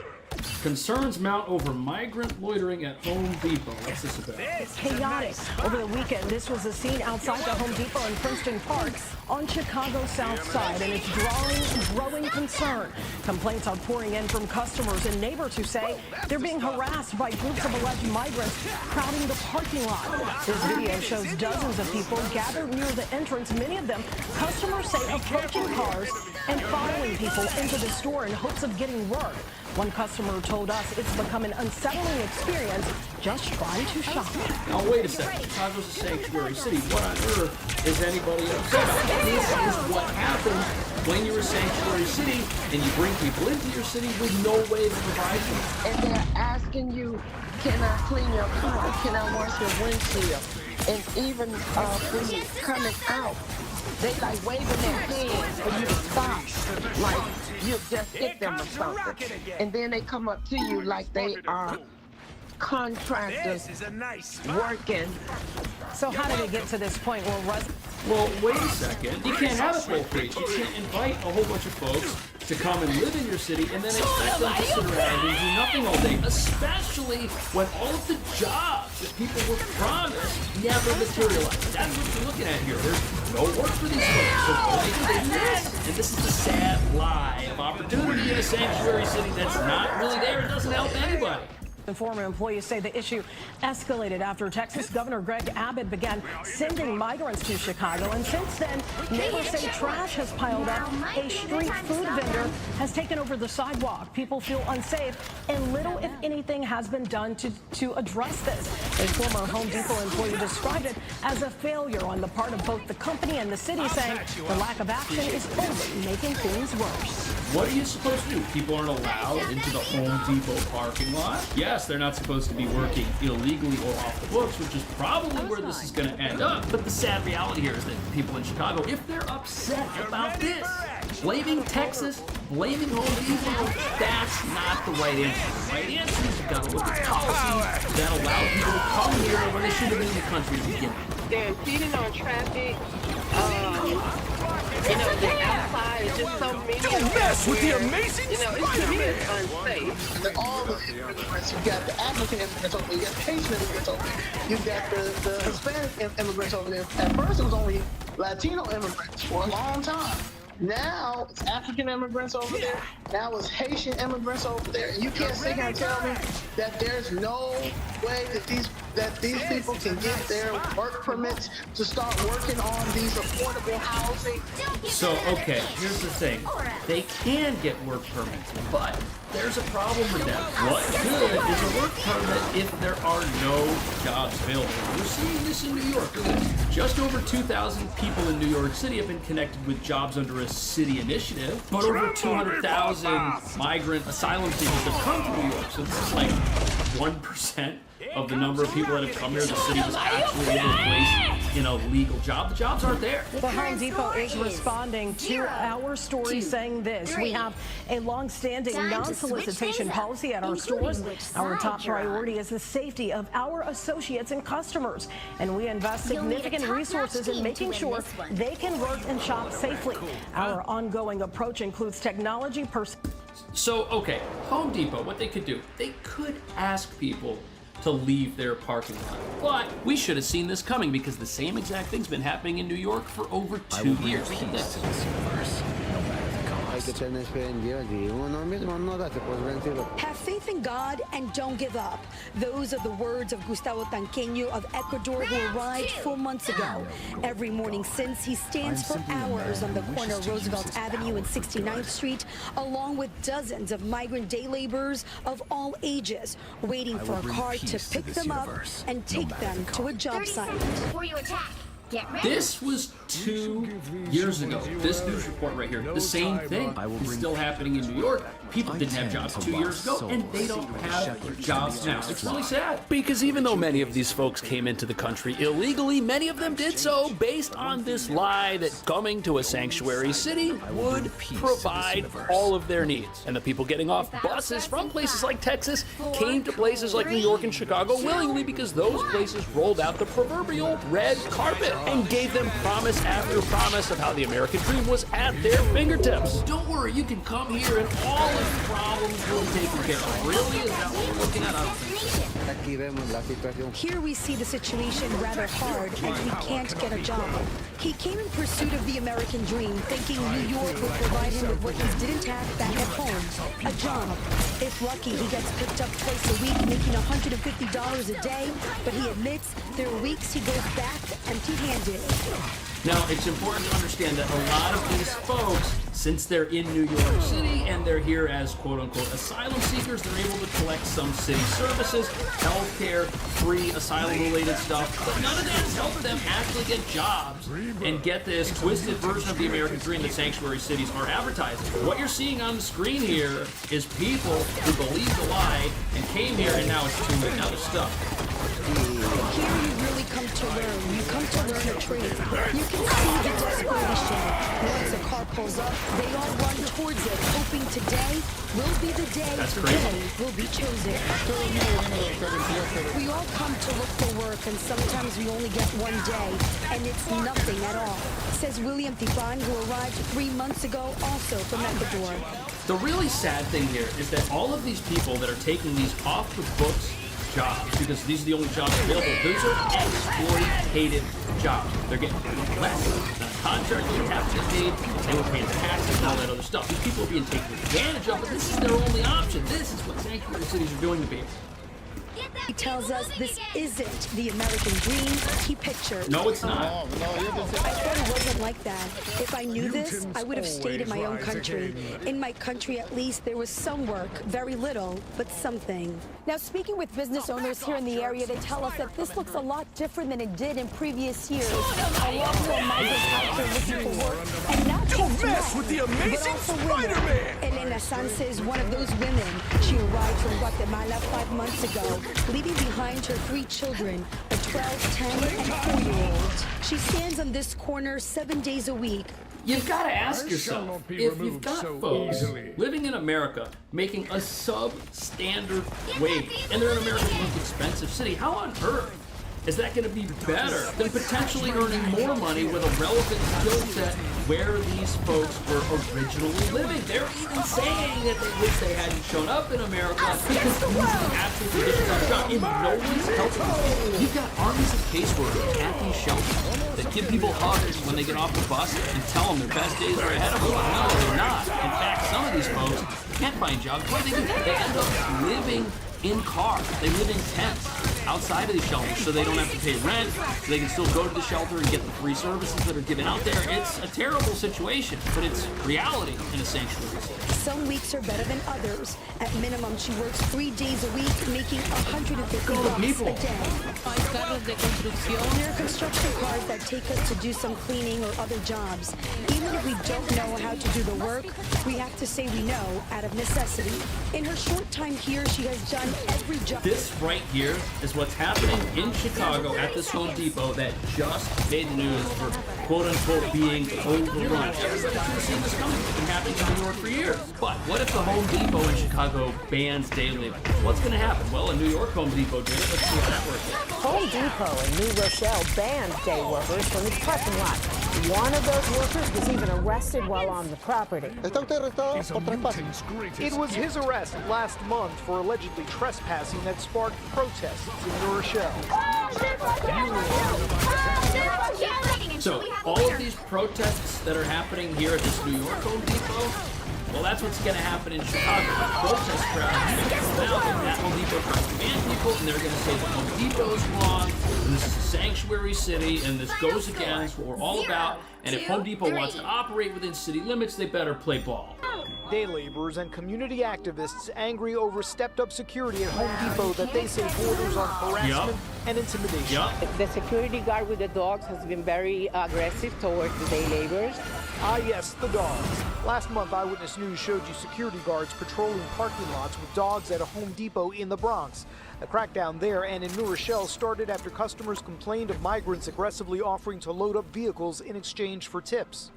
Concerns mount over migrant loitering at Home Depot. What's this about? It's chaotic. Over the weekend, this was a scene outside the Home Depot in Princeton Park on Chicago's South Side, and it's drawing growing concern. Complaints are pouring in from customers and neighbors who say they're being harassed by groups of alleged migrants crowding the parking lot. This video shows dozens of people gathered near the entrance, many of them customers say approaching cars and following people into the store in hopes of getting work. One customer told us it's become an unsettling experience just trying to shop. Now wait a second, Chicago's a sanctuary city. What on earth is anybody upset about? This is what happens when you're a sanctuary city and you bring people into your city with no way to provide them. And they're asking you, can I clean your car? Can I wash your windshield? And even when you're coming out, they like waving their hands for you to stop, like you just hit them or something. And then they come up to you like they are contractors working. So how did it get to this point where Well, wait a second. You can't have it both ways. You can't invite a whole bunch of folks to come and live in your city and then expect them to sit around and do nothing all day, especially when all of the jobs that people were promised never materialized. That's what you're looking at here. There's no work for these folks. So what do they do this? And this is the sad lie of opportunity in a sanctuary city that's not really there. It doesn't help anybody. Former employees say the issue escalated after Texas Governor Greg Abbott began sending migrants to Chicago. And since then, neighbors say trash has piled up. A street food vendor has taken over the sidewalk. People feel unsafe, and little, if anything, has been done to address this. A former Home Depot employee described it as a failure on the part of both the company and the city, saying the lack of action is only making things worse. What are you supposed to do? People aren't allowed into the Home Depot parking lot? Yes, they're not supposed to be working illegally or off the books, which is probably where this is going to end up. But the sad reality here is that people in Chicago, if they're upset about this, blaming Texas, blaming Home Depot, that's not the right answer. The right answer is you've got to look at policies that allow people to come here when they should have been in the country to begin with. They're impeding on traffic. You know, the outside is just so many. Don't mess with the amazing Spider-Man. It's unsafe. All the immigrants, you got the African immigrants over there, you got the Haitian immigrants over there, you got the Hispanic immigrants over there. At first, it was only Latino immigrants for a long time. Now it's African immigrants over there. Now it's Haitian immigrants over there. And you can't sit here and tell me that there's no way that these people can get their work permits to start working on these affordable housing. So, okay, here's the thing. They can get work permits, but there's a problem with that. What good is a work permit if there are no jobs available? We're seeing this in New York. Just over 2,000 people in New York City have been connected with jobs under a city initiative, but over 200,000 migrant asylum seekers have come to New York. So this is like 1% of the number of people that have come here. The city was actually able to place in a legal job. The jobs aren't there. The Home Depot is responding to our story saying this. We have a long-standing non-solicitation policy at our stores. Our top priority is the safety of our associates and customers, and we invest significant resources in making sure they can work and shop safely. Our ongoing approach includes technology. So, okay, Home Depot, what they could do, they could ask people to leave their parking lot. But we should have seen this coming because the same exact thing's been happening in New York for over 2 years. Have faith in God and don't give up. Those are the words of Gustavo Tanqueño of Ecuador, who arrived 4 months ago. Every morning since, he stands for hours on the corner of Roosevelt Avenue and 69th Street, along with dozens of migrant day laborers of all ages, waiting for a car to pick them up and take them to a job site. Before you attack. This was 2 years ago. This news report right here, the same thing is still happening in New York. People didn't have jobs 2 years ago, and they don't have jobs now. It's really sad. Because even though many of these folks came into the country illegally, many of them did so based on this lie that coming to a sanctuary city would provide all of their needs. And the people getting off buses from places like Texas came to places like New York and Chicago willingly because those places rolled out the proverbial red carpet and gave them promise after promise of how the American dream was at their fingertips. Don't worry, you can come here and all of the problems will be taken care of. Really? Is that what we're looking at? Here we see the situation rather hard, and he can't get a job. He came in pursuit of the American dream, thinking New York would provide him with what he didn't have back at home, a job. If lucky, he gets picked up twice a week, making $150 a day, but he admits there are weeks he goes back empty-handed. Now, it's important to understand that a lot of these folks, since they're in New York City and they're here as quote-unquote asylum seekers, they're able to collect some city services, healthcare, free asylum-related stuff, but none of that has helped them actually get jobs and get this twisted version of the American dream that sanctuary cities are advertising. What you're seeing on the screen here is people who believed the lie and came here, and now it's too late. Now they're stuck. Here you really come to learn. You come to learn a trade. You can see the desperation. Once a car pulls up, they all run towards it, hoping today will be the day they will be chosen. We all come to look for work, and sometimes we only get one day, and it's nothing at all, says William Tipan, who arrived 3 months ago, also from Ecuador. The really sad thing here is that all of these people that are taking these off-the-books jobs, because these are the only jobs available, those are exploitative jobs. They're getting less than a contract they would have to get paid, they were paying taxes and all that other stuff. These people are being taken advantage of, but this is their only option. This is what sanctuary cities are doing to people. He tells us this isn't the American dream he pictured. No, it's not. I thought it wasn't like that. If I knew this, I would have stayed in my own country. In my country, at least, there was some work. Very little, but something. Now, speaking with business owners here in the area, they tell us that this looks a lot different than it did in previous years. A lot more migrants out there looking for work. And not just mess with the amazing Spider-Man! Elena Sanz is one of those women. She arrived from Guatemala 5 months ago, leaving behind her 3 children, a 12, 10, and 4-year-old. She stands on this corner 7 days a week. You've got to ask yourself, if you've got folks living in America making a substandard wage, and they're in America's most expensive city, how on earth is that going to be better than potentially earning more money with a relevant skill set where these folks were originally living? They're even saying that they wish they hadn't shown up in America because these are actual conditions on the job. And no one's helping them. You've got armies of caseworkers at these shelters that give people hugs when they get off the bus and tell them their best days are ahead of them. No, they're not. In fact, some of these folks can't find jobs. What do? They end up living in cars. They live in tents outside of these shelters so they don't have to pay rent, so they can still go to the shelter and get the free services that are given out there. It's a terrible situation, but it's reality in a sanctuary city. Some weeks are better than others. At minimum, she works 3 days a week, making $150 a day. There are construction cars that take us to do some cleaning or other jobs. Even if we don't know how to do the work, we have to say we know out of necessity. In her short time here, she has done every job. This right here is what's happening in Chicago at this Home Depot that just made the news for quote-unquote being overrun. Everybody should have seen this coming. It's been happening in New York for years. But what if the Home Depot in Chicago bans day labor? What's going to happen? Well, a New York Home Depot did it. Let's see how that works out. Home Depot in New Rochelle banned day workers from its parking lot. One of those workers was even arrested while on the property. It was his arrest last month for allegedly trespassing that sparked protests in New Rochelle. So, all of these protests that are happening here at this New York Home Depot, Well, that's what's going to happen in Chicago. The protest crowd come out and that Home Depot tries to ban people, and they're going to say that Home Depot's wrong, and this is a sanctuary city, and this goes against what we're all about. And if Home Depot wants to operate within city limits, they better play ball. Day laborers and community activists angry over stepped-up security at Home Depot that they say borders on harassment and intimidation. The security guard with the dogs has been very aggressive towards the day laborers. Ah, yes, the dogs. Last month, Eyewitness News showed you security guards patrolling parking lots with dogs at a Home Depot in the Bronx. The crackdown there and in New Rochelle started after customers complained of migrants aggressively offering to load up vehicles in exchange for tips.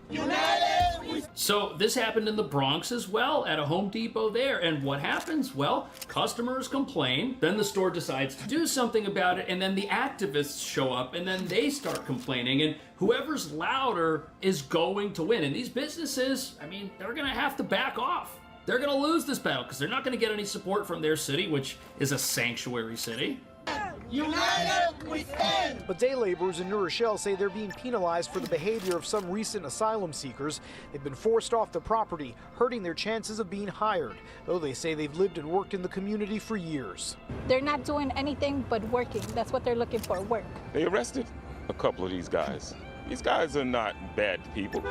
So this happened in the Bronx as well, at a Home Depot there. And what happens? Well, customers complain, then the store decides to do something about it, and then the activists show up, and then they start complaining, and whoever's louder is going to win. And these businesses, I mean, they're going to have to back off. They're going to lose this battle because they're not going to get any support from their city, which is a sanctuary city. United we stand! But day laborers in New Rochelle say they're being penalized for the behavior of some recent asylum seekers. They've been forced off the property, hurting their chances of being hired, though they say they've lived and worked in the community for years. They're not doing anything but working. That's what they're looking for, work. They arrested a couple of these guys. These guys are not bad people.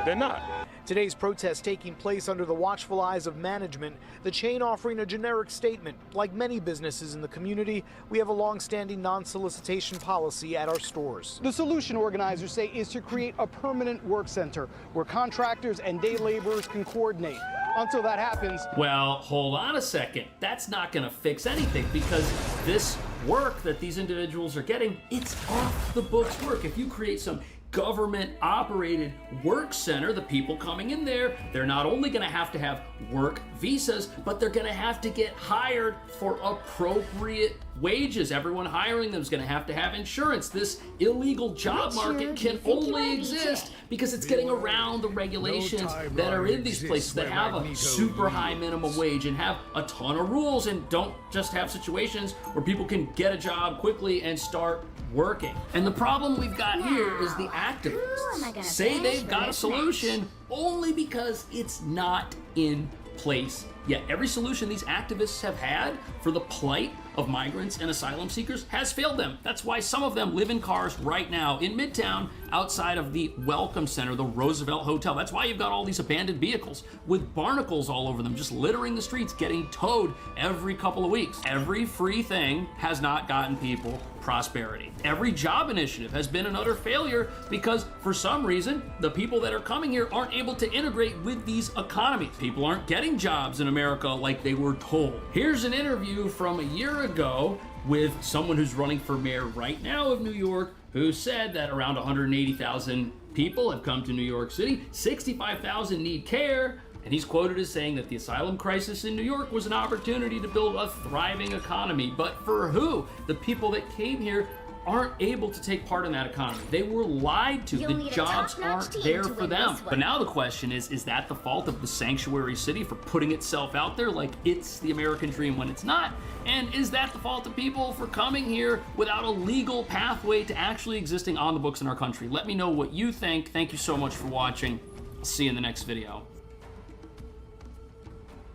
They're not. Today's protest taking place under the watchful eyes of management, the chain offering a generic statement. Like many businesses in the community, we have a long-standing non-solicitation policy at our stores. The solution, organizers say, is to create a permanent work center where contractors and day laborers can coordinate. Until that happens... Well, hold on a second. That's not going to fix anything because this work that these individuals are getting, it's off the books work. If you create some government-operated work center, the people coming in there, they're not only going to have work visas, but they're going to have to get hired for appropriate wages. Everyone hiring them is going to have insurance. This illegal job market can only exist because it's getting around the regulations that are in these places that have a super high minimum wage and have a ton of rules and don't just have situations where people can get a job quickly and start working. And the problem we've got here is the activists say they've got a solution only because it's not in place yet. Every solution these activists have had for the plight of migrants and asylum seekers has failed them. That's why some of them live in cars right now in Midtown outside of the Welcome Center, the Roosevelt Hotel. That's why you've got all these abandoned vehicles with barnacles all over them, just littering the streets, getting towed every couple of weeks. Every free thing has not gotten people prosperity. Every job initiative has been an utter failure because for some reason, the people that are coming here aren't able to integrate with these economies. People aren't getting jobs in America like they were told. Here's an interview from a year ago with someone who's running for mayor right now of New York, who said that around 180,000 people have come to New York City, 65,000 need care, and he's quoted as saying that the asylum crisis in New York was an opportunity to build a thriving economy. But for who? The people that came here aren't able to take part in that economy. They were lied to. The jobs aren't there for them. But now the question is that the fault of the sanctuary city for putting itself out there like it's the American dream when it's not? And is that the fault of people for coming here without a legal pathway to actually existing on the books in our country? Let me know what you think. Thank you so much for watching. I'll see you in the next video.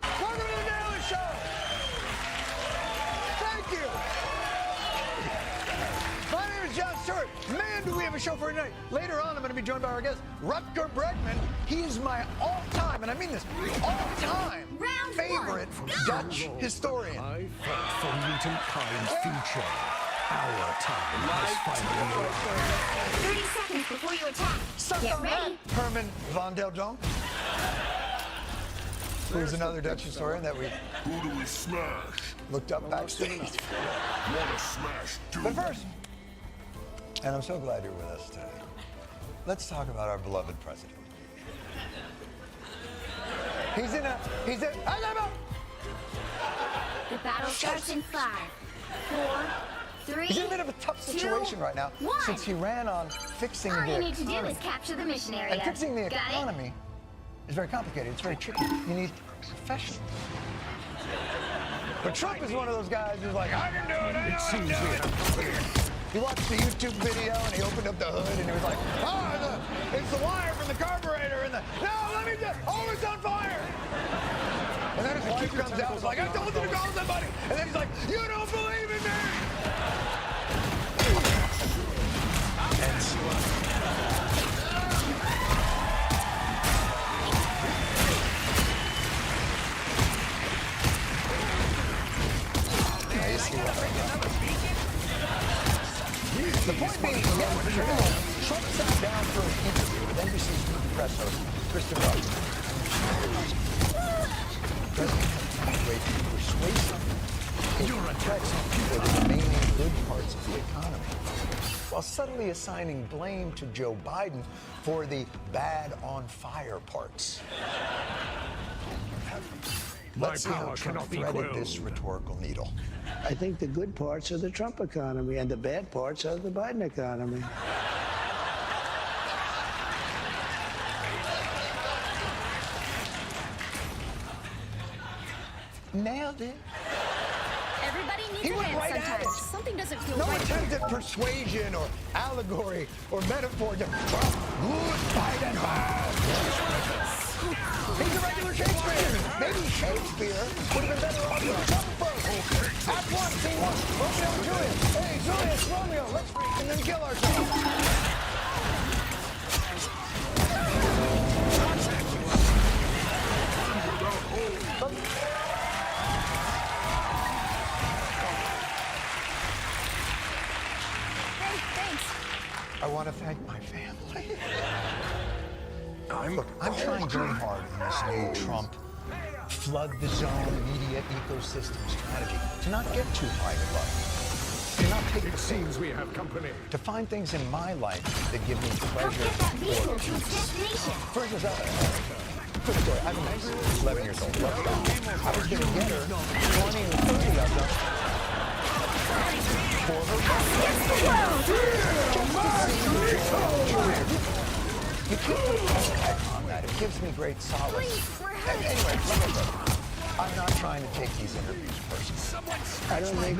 Welcome to the Daily Show! Thank you! My name is Jon Stewart. Man, do we have a show for tonight. Later on, I'm going to be joined by our guest, Rutger Bregman. He is my all-time, and I mean this, all-time favorite Dutch historian. I fight for mutant kind's future. Our time has finally arrived. 30 seconds before you attack. Suck Get on that, ready. Herman van der Donk. Who's another Dutch historian that we looked up backstage. But first, and I'm so glad you're with us today, let's talk about our beloved president. He's in a, The battle starts in 5, 4, 3, He's in a bit of a tough situation right now, 1. since he ran on fixing All the you need to do economy. is capture the mission area. And fixing the Got it? economy is very complicated. It's very tricky. You need professionals. But Trump is one of those guys who's like, I can do it, I know I can do it. He watched the YouTube video and he opened up the hood and he was like, oh, it's the wire from the carburetor in No, let me just. Oh, it's on fire! And then his wife comes out and is like, I told you to call somebody. And then he's like, you don't believe in me! The point being, Trump sat down for an interview with NBC's press host, Kristen Welker. President Trump great persuasive in threats for the remaining good parts of the economy, while subtly assigning blame to Joe Biden for the bad on fire parts. Let's see how Trump threaded this rhetorical needle. I think the good parts are the Trump economy and the bad parts are the Biden economy. Nailed it. Everybody needs He a went hand right at sometimes. it. Something doesn't feel No right. attempt at persuasion or allegory or metaphor to Trump good, Biden bad. He's a regular Shakespeare. Maybe Shakespeare would have been better off with Trump first. Act 1, scene 1. Romeo and Juliet. Hey, Juliet, Romeo, let's and then kill ourselves. Hey, thanks. I want to thank my family. Look, I'm trying very hard in this new Trump flood the zone media ecosystem strategy to not get too high and low. To not take it seems we have company. To find things in my life that give me pleasure or peace. For instance, quick story. I have a niece, 11 years old. Loves dogs. I was going to get her 20 or 30 of them for her birthday. You can't put a tag on that. It gives me great solace. Anyway, I'm not trying to take these interviews personally. I don't think a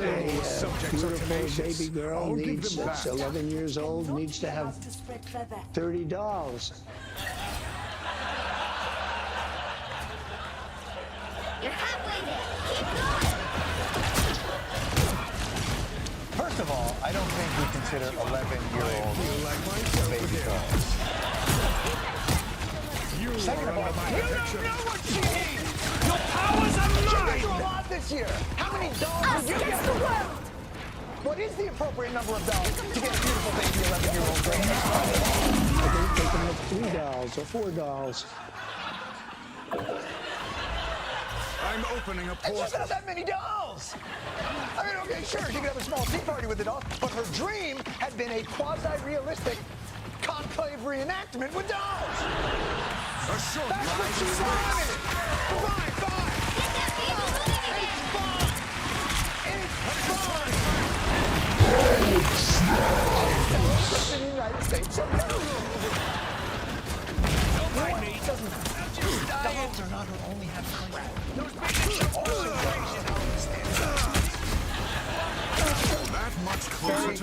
beautiful baby girl needs, that's 11 years old, needs to have 30 dolls. You're halfway there. Keep going. First of all, I don't think we consider 11-year-olds baby girls. Second of all, you don't know what she needs! Your powers are mine! She went through a lot this year! How many dolls did you get? What is the appropriate number of dolls to get a beautiful baby 11-year-old girl? I think they can have 3 dolls or 4 dolls. I'm opening a portal. She doesn't have that many dolls! I mean, okay, sure, she could have a small tea party with the dolls, but her dream had been a quasi-realistic conclave reenactment with dolls! That's what she wanted! Fine, fine! It's fun! It's fun! The United States of America! Dolls are not her only happy country. That much closer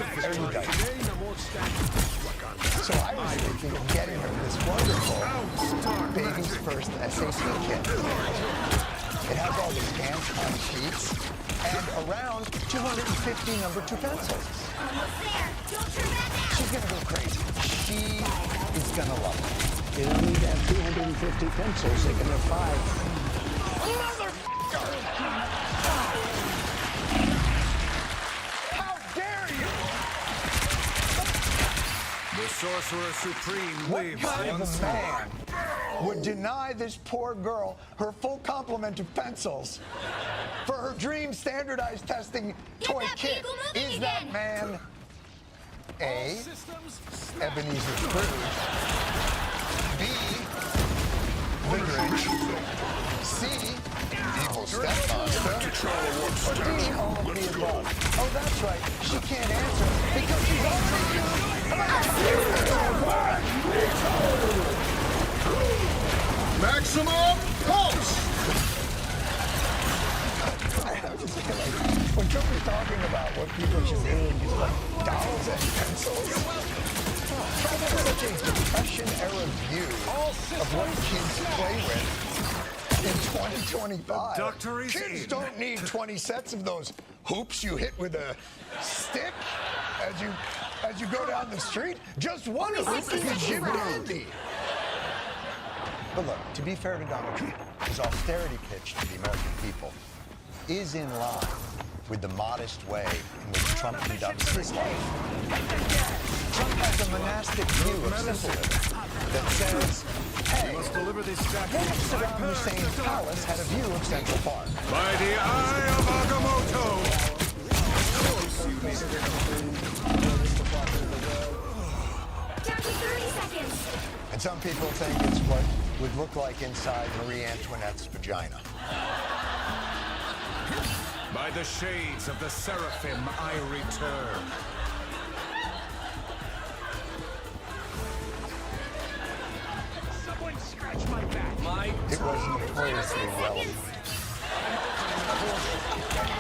So I was thinking of getting her this wonderful Baby's First SAT kit. It has all these hand-cut sheets and around 250 number 2 pencils. She's gonna go crazy. She is gonna love it. They don't need to have 250 pencils, they can have 5. How dare you! The Sorcerer Supreme What waves kind of once a man would deny this poor girl her full complement of pencils for her dream standardized testing toy kit? Is that man A, Ebenezer Scrooge, B, the Grinch, C, evil stepmonster, or D, all of the above? Oh, that's right. She can't answer because she's already Maximum pulse! When Trump is talking about what people should need, is like dolls and pencils. Trump has such a depression-era view of what kids play with in 2025. Doctor is Kids in. don't need 20 sets of those hoops you hit with a stick as you go down the street. Just one hoop is Jim Dandy. But look, to be fair to Donald Trump, his austerity pitch to the American people is in line with the modest way in which Trump conducts his life. Trump has a monastic view of simple living that says, hey, what if Saddam Hussein's palace had a view of Central Park? By the eye of Agamotto! Down to 30 seconds. And some people think it's what would look like inside Marie Antoinette's vagina. By the shades of the seraphim, I return. Someone scratch my back. It was notoriously relevant.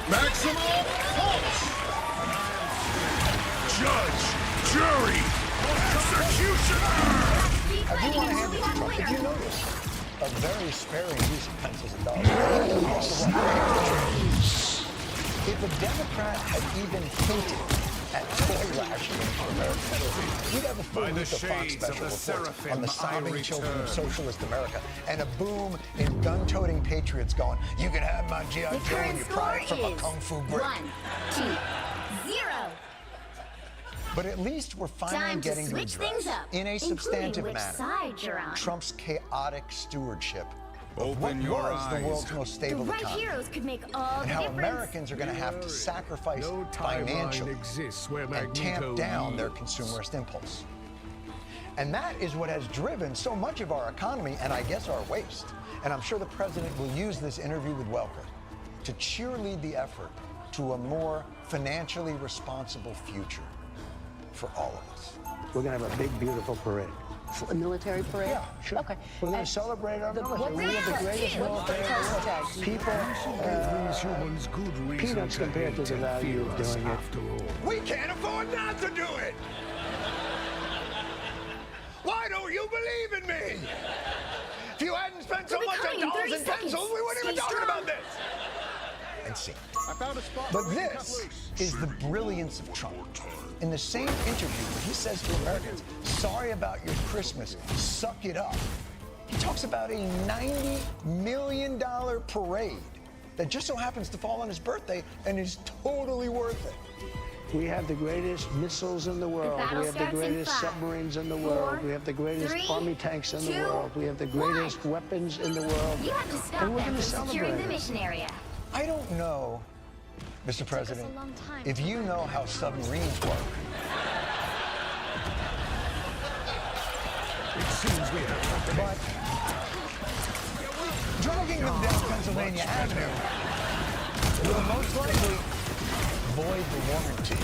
Maximum punch! Judge, jury, executioner! I do want to hand it to Trump. If you notice, a very sparing use of pencils and dollars. If a Democrat had even hinted at toy rationing for America, we'd have a full week of Fox special reports on the sobbing children of socialist America and a boom in gun-toting patriots going, you can have my G.I. Joe and you pry it from a kung fu grip. 1, 2, 0. But at least we're finally Time to getting to switch address, things up, in a substantive including which manner, side you're on. Trump's chaotic stewardship of what Open your was the eyes. world's most The stable right economy, heroes could make all and the how difference. Americans are going to have to sacrifice financially and tamp down their consumerist impulse. And that is what has driven so much of our economy and I guess our waste. And I'm sure the president will use this interview with Welker to cheerlead the effort to a more financially responsible future for all of us. We're going to have a big, beautiful parade. A military parade? Yeah, sure. Okay. We're going to celebrate our military. what's We have the greatest military in the world. People, peanuts compared to the value of doing it. We can't afford not to do it! Why don't you believe in me? If you hadn't spent so much on dollars and pencils, we wouldn't even be talking about this. And see. But this is the brilliance of Trump. In the same interview where he says to Americans, sorry about your Christmas, suck it up, he talks about a $90 million parade that just so happens to fall on his birthday and is totally worth it. We have the greatest missiles in the world. We have the greatest submarines in the world. We have the greatest army tanks in the world. We have the greatest weapons in the world. You have to stop And we're them going to from securing celebrate the it. mission area. I don't know, Mr. President, if you know how submarines work. It seems we have But dragging them down Pennsylvania Avenue will most likely void the warranty.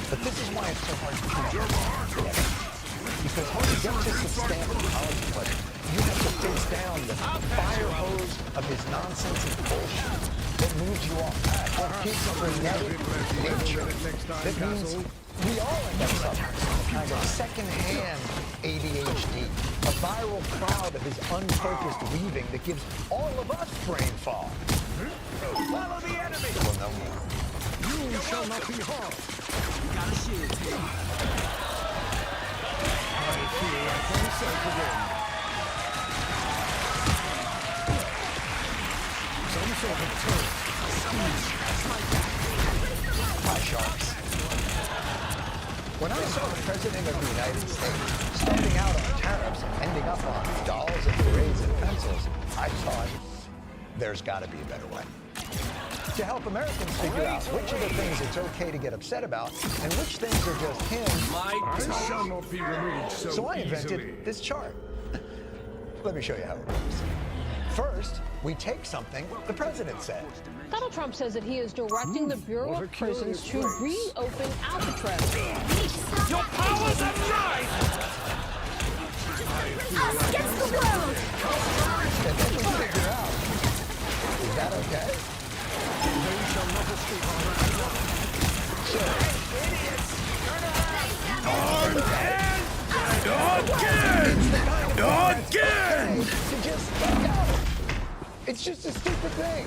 But this is why it's so hard to prove. Because when you get to substantive college play, you have to face down the fire hose of his nonsense and bullshit that moves you off track, his frenetic nature. That means we all end up suffering from a kind of second-hand ADHD, a viral cloud of his unfocused weaving that gives all of us brain fog. Follow the enemy! Well, no more. You shall not be harmed. You got a shield. I feel like myself again. Some sort of turret. My sharks. When I saw the President of the United States starting out on tariffs and ending up on dolls and parades and pencils, I thought, there's got to be a better way. To help Americans figure out which of the things it's okay to get upset about and which things are just him, I shall not be removed so I invented easily. this chart. Let me show you how it works. First, we take something the President said. Donald Trump says that he is directing the Bureau of Prisons to reopen Alcatraz. Your powers are right! Us against the world! And then we figure out, is that okay? They shall not escape our wrath. Sure. Again! just a stupid thing.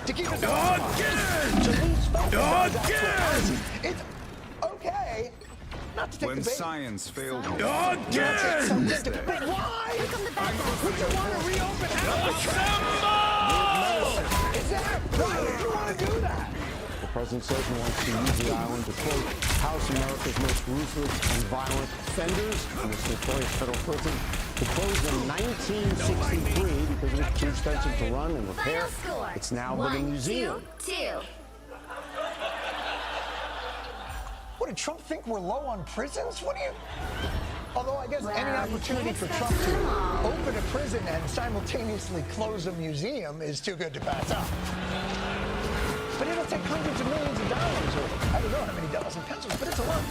To keep it It's okay not to take When the bait. science failed me. But why? Would you want to reopen Alcatraz? Is that why would you want to do that? The president says he wants to use the island to, quote, house America's most ruthless and violent offenders in this notorious federal prison, to close in 1963 because it was too expensive to run and repair. It's now been a museum. 1-2-2. What, did Trump think we're low on prisons? What do you... Although I guess any opportunity for Trump to open a prison and simultaneously close a museum is too good to pass up. But it'll take hundreds of millions of dollars, or I don't know how many dollars and pencils, but it's a lot.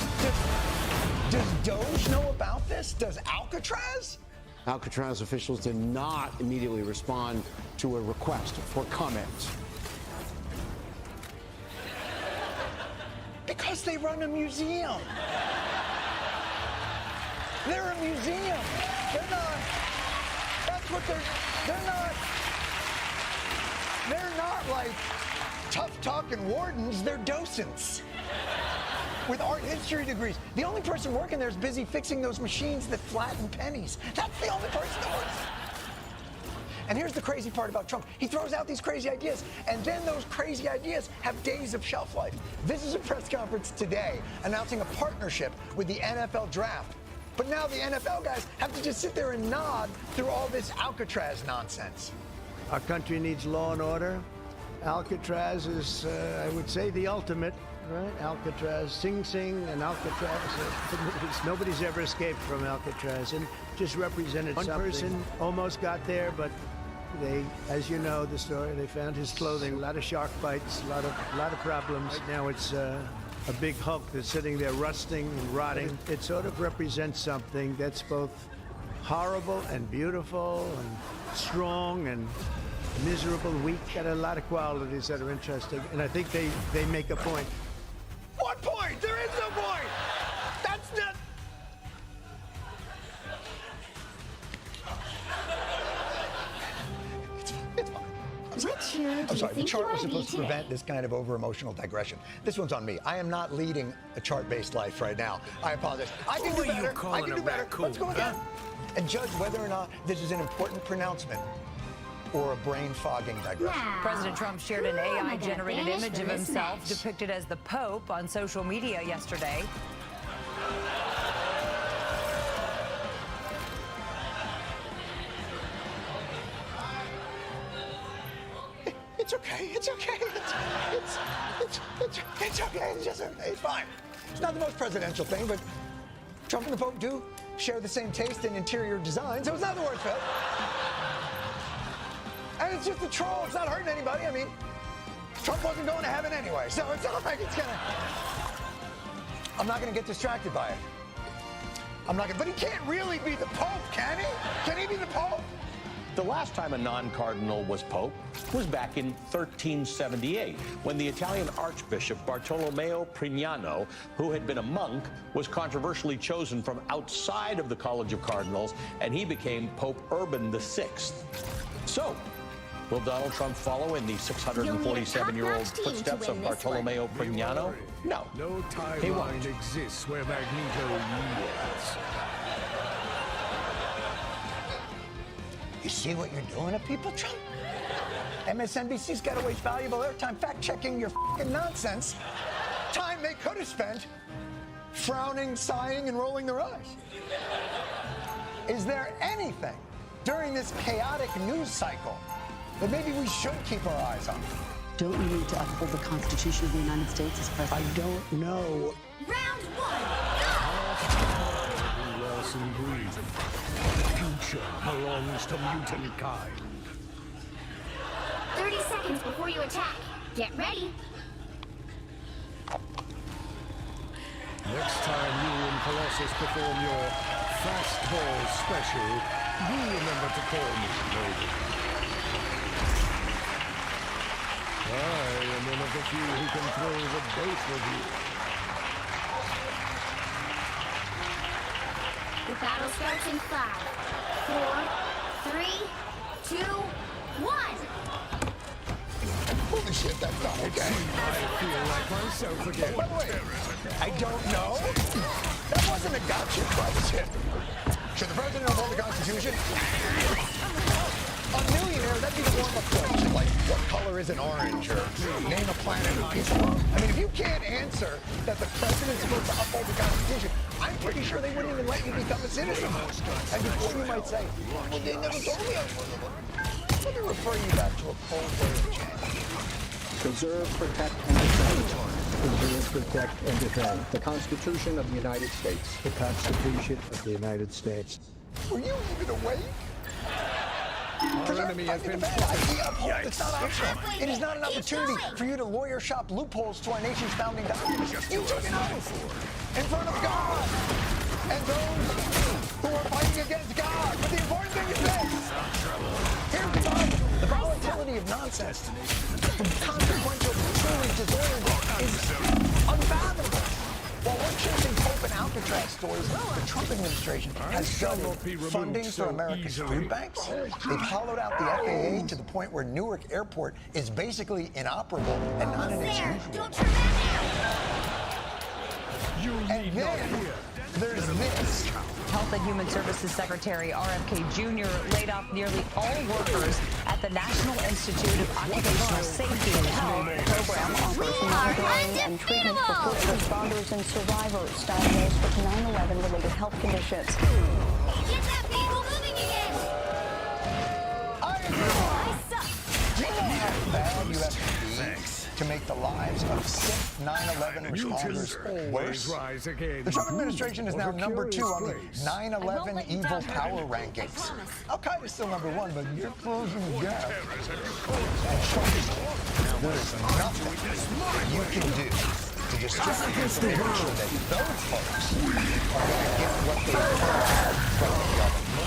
Does Doge know about this? Does Alcatraz? Alcatraz officials did not immediately respond to a request for comment. Because they run a museum. They're a museum. They're not. That's what they're not like tough talking wardens. They're docents with art history degrees. The only person working there is busy fixing those machines that flatten pennies. That's the only person that works. And here's the crazy part about Trump. He throws out these crazy ideas, and then those crazy ideas have days of shelf life. This is a press conference today announcing a partnership with the NFL draft. But now the NFL guys have to just sit there and nod through all this Alcatraz nonsense. Our country needs law and order. Alcatraz is, I would say, the ultimate, right? Alcatraz, Sing Sing and Alcatraz. Nobody's ever escaped from Alcatraz, and just represented something. One person almost got there, but they, as you know the story, they found his clothing. A lot of shark bites, a lot of problems. Now it's a big Hulk that's sitting there rusting and rotting. It sort of represents something that's both horrible and beautiful and strong and miserable, weak. Got a lot of qualities that are interesting, and I think they make a point. What point? There is no point. That's not. It's fine. I'm sorry, the chart was supposed to prevent this kind of over-emotional digression. This one's on me. I am not leading a chart-based life right now. I apologize. I can do better. I can do better. Let's go again. And judge whether or not this is an important pronouncement or a brain-fogging digression. President Trump shared an AI-generated image of himself depicted as the Pope on social media yesterday. It's okay. It's okay. It's okay. It's just okay. It's fine. It's not the most presidential thing, but Trump and the Pope do share the same taste in interior design, so it's not the worst fit. And it's just a troll. It's not hurting anybody. I mean, Trump wasn't going to heaven anyway, so it's not like it's gonna. I'm not gonna get distracted by it. I'm not gonna. But he can't really be the Pope, can he? Can he be the Pope? The last time a non-cardinal was pope was back in 1378, when the Italian Archbishop Bartolomeo Prignano, who had been a monk, was controversially chosen from outside of the College of Cardinals, and he became Pope Urban VI. So, will Donald Trump follow in the 647-year-old footsteps of Bartolomeo Prignano? No. No he won't. timeline exists where Magneto yields. You see what you're doing to people, Trump? MSNBC's got to waste valuable airtime fact-checking your fucking nonsense. Time they could have spent frowning, sighing, and rolling their eyes. Is there anything during this chaotic news cycle that maybe we should keep our eyes on? Don't you need to uphold the Constitution of the United States as president? I don't know. Round one, Who else in breathing? The future belongs to mutant kind. 30 seconds before you attack. Get ready. Next time you and Colossus perform your fastball special, do remember to call me, Logan. I am one of the few who can throw the both of you. The battle starts in 5, 4, 3, 2, 1. the shit. That's not okay. I feel like myself again. By the way, I don't know. That wasn't a gotcha question. Should the president uphold the Constitution? A millionaire, that'd be the warm-up question, like, what color is an orange, or name a planet or piece of rock. I mean, if you can't answer that the president's supposed to uphold the Constitution, I'm pretty sure they wouldn't even let you become a citizen. And before you might say, well, they never told me I was supposed to. Let me refer you back to a cold day of January. Preserve, protect, and defend. Preserve, protect, and defend. The Constitution of the United States. The Constitution of the United States. Were you even awake? Our enemy has been It's not optional. It is not an opportunity for you to lawyer shop loopholes to our nation's founding documents. You took an oath in front of God and those who are fighting against God. But the important thing is this. Here's the Bible. The volatility of nonsense from consequential, truly disorienting is unfathomable. While we're chasing Pope and Alcatraz stories, the Trump administration has shuttered funding for America's food banks. They've hollowed out the FAA to the point where Newark Airport is basically inoperable and not in its usual. And then there's this. Health and Human Services Secretary RFK Jr. laid off nearly all workers at the National Institute of Occupational Safety and Health. The program offers monitoring and treatment for first responders and survivors diagnosed with 9/11-related health conditions. Get that people moving again! I suck. Do you know how bad you have to be to make the lives of sick 9/11 responders worse? The Trump administration is now #2 on the 9/11 evil power rankings. Al-Qaeda's still #1, but you're closing the gap. And Trump is there is nothing you can do to distract information that those folks are going to get what they want from the government.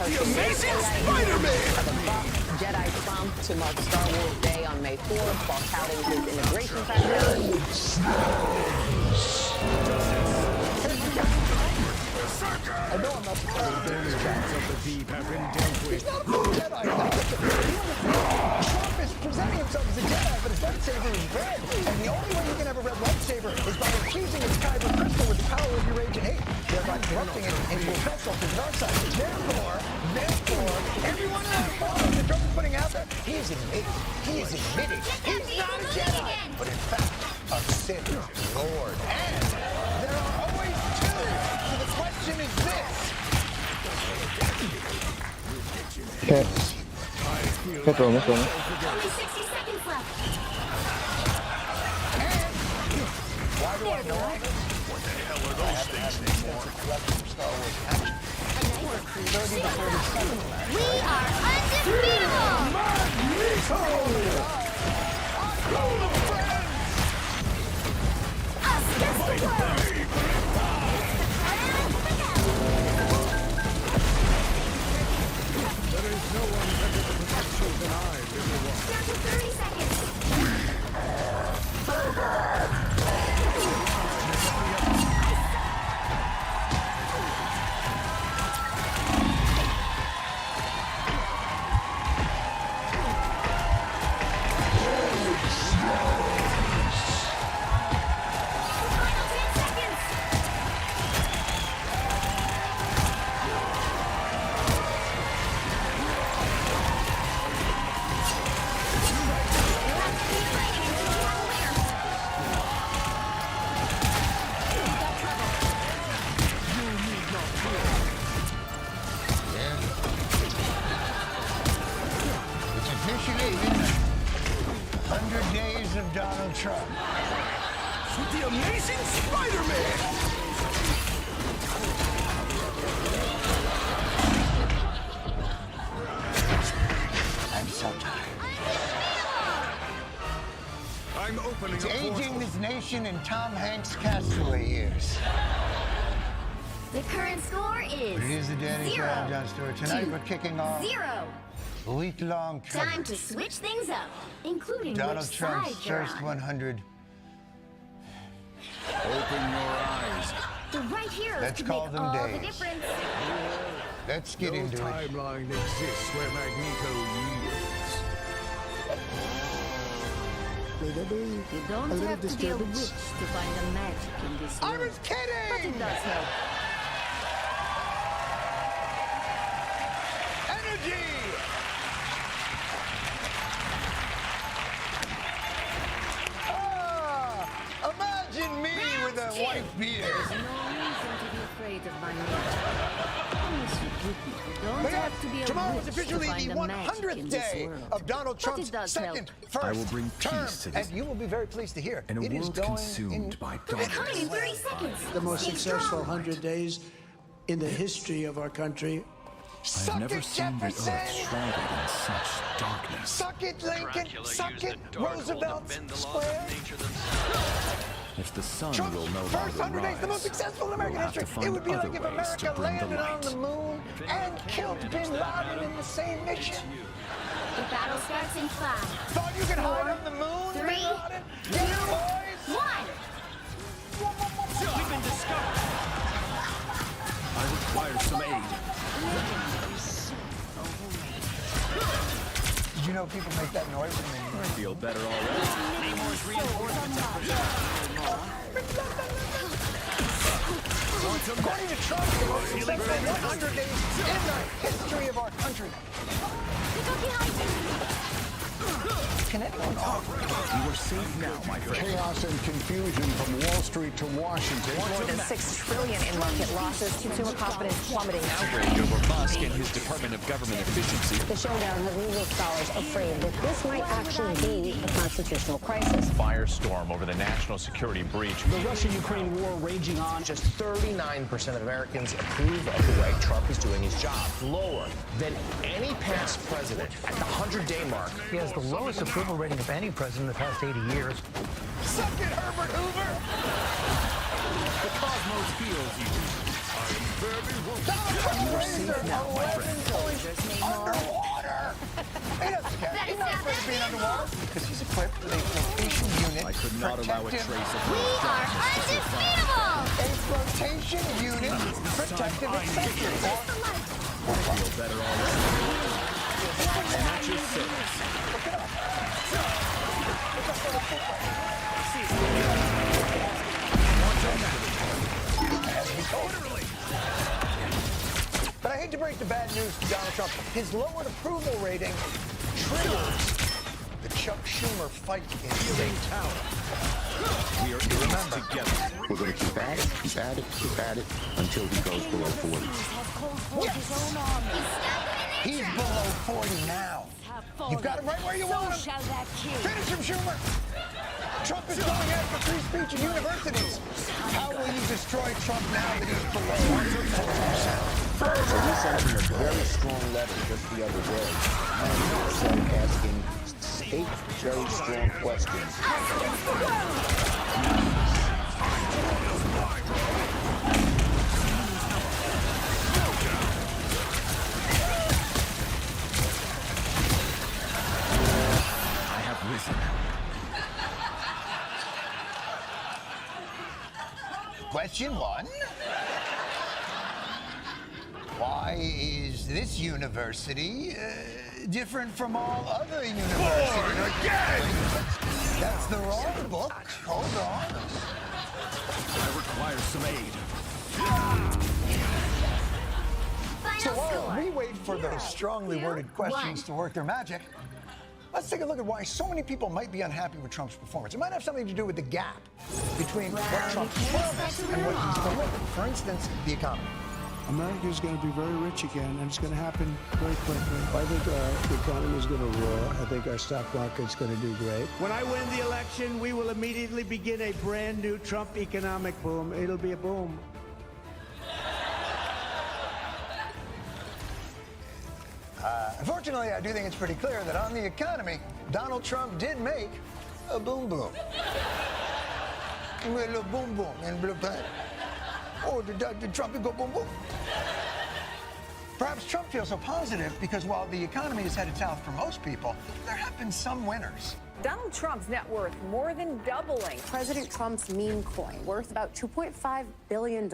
The Amazing Spider-Man! Jedi Trump to mark Star Wars Day on May 4th while touting his immigration factors. I know I'm not supposed to do this, he's not a Jedi. Trump is presenting himself as a Jedi, but his lightsaber is red. And the only way you can have a red lightsaber is by infusing its kyber crystal with the power of your rage and hate, thereby corrupting it into a vessel to the dark side. Therefore, everyone in that forum that Trump is putting out there, he is admitting he's not a Jedi, but in fact, a Sith Lord. And there are always two. So the question is this. Okay. Let's go. Only 60 seconds left. Why do I know all this? What the hell are those things for Star Wars action? 30 to 40 seconds left. We are There is no one better to protect you than I really want. Down to 30 seconds. Donald Trump. With the Amazing Spider-Man! I'm so tired. I'm opening It's a portal. aging this nation in Tom Hanks' castaway years. The current score is It is the Danny 0 John John story. Tonight we're kicking off 0. week-long Time coverage. to switch things up, including Donald which Trump's side you're first on. 100. Open your eyes. The right heroes Let's can call make them all days. the difference. Let's get into it. No timeline exists where Magneto yields. quickly. There'll be You a don't little have to be a witch disturbance. to find the magic in this I world. was kidding! But it does help. Energy! Imagine me with a white beard. There's no reason to be afraid of my magic. Promise you, Goopy, you don't But yeah, have to be a tomorrow is witch officially to the find the magic 100th in this day world. of Donald But Trump's it does second, help. first I will bring term. peace to this- And you will be very pleased to hear In a it is world going consumed by darkness. Coming in 30 seconds. The most Stay successful strong. 100 days in the history of our country. I have never seen the earth shrouded in such darkness. Suck it, Lincoln. Suck it, Roosevelt Square. If the sun Trump's will no first longer 100 days, the most rise, successful in we'll American have to history. It find would be like other if ways to America bring the landed on light. the moon and killed Bin Laden in the same mission. The battle starts in 5. Thought you could hide on the moon, Bin 3, Laden? 2, Get it, boys! 1. We've been discovered. I require some aid. Did you know people make that noise when they... I feel better already. Namor's reinforcements are According to Trump, the most successful 100 days in the history of our country. Can anyone offer? You are safe now, my friend. Chaos and confusion from Wall Street to Washington. More than $6 trillion in market losses, consumer confidence plummeting. Outrage over Musk and his Department of Government Efficiency. The showdown has legal scholars afraid that this might actually be a constitutional crisis. Firestorm over the national security breach. The Russia-Ukraine war raging on. Just 39% of Americans approve of the way Trump is doing his job. Lower than any past president. At the 100-day mark, he has the lowest approval rating of any president in the past 80 years. Suck it, Herbert Hoover! The cosmos heals you. Donald Trump raised their 11 points underwater! He doesn't care. He's not afraid of being underwater because he's equipped with a flotation unit. I could not allow a protective- trace of We are undefeatable! A flotation unit protective accessory. I feel better already. And at your service. But I hate to break the bad news to Donald Trump. His lowered approval rating triggers the Chuck Schumer fight in State Tower. We are in this together. We're going to keep at it, keep at it, keep at it until he goes below 40. He's below 40 now. You've got him right where you want him. Finish him, Schumer. Trump is going after free speech in universities. How will you destroy Trump now that he's below 40%? So he sent me a very strong letter just the other day, asking 8 very strong questions. I have risen. Question 1. Why is this university different from all other universities? Born again! That's the wrong book. Hold on. I require some aid. So while we wait for those strongly worded questions to work their magic, let's take a look at why so many people might be unhappy with Trump's performance. It might have something to do with the gap between what Trump promised and what he's delivered. For instance, the economy. America's going to be very rich again, and it's going to happen very quickly. I think the economy is going to roar. I think our stock market's going to do great. When I win the election, we will immediately begin a brand new Trump economic boom. It'll be a boom. Unfortunately, I do think it's pretty clear that on the economy, Donald Trump did make a boom boom. He made a little boom boom in Blue Planet. Oh, did Trump go boom boom? Perhaps Trump feels so positive because while the economy is headed south for most people, there have been some winners. Donald Trump's net worth more than doubling. President Trump's meme coin, worth about $2.5 billion.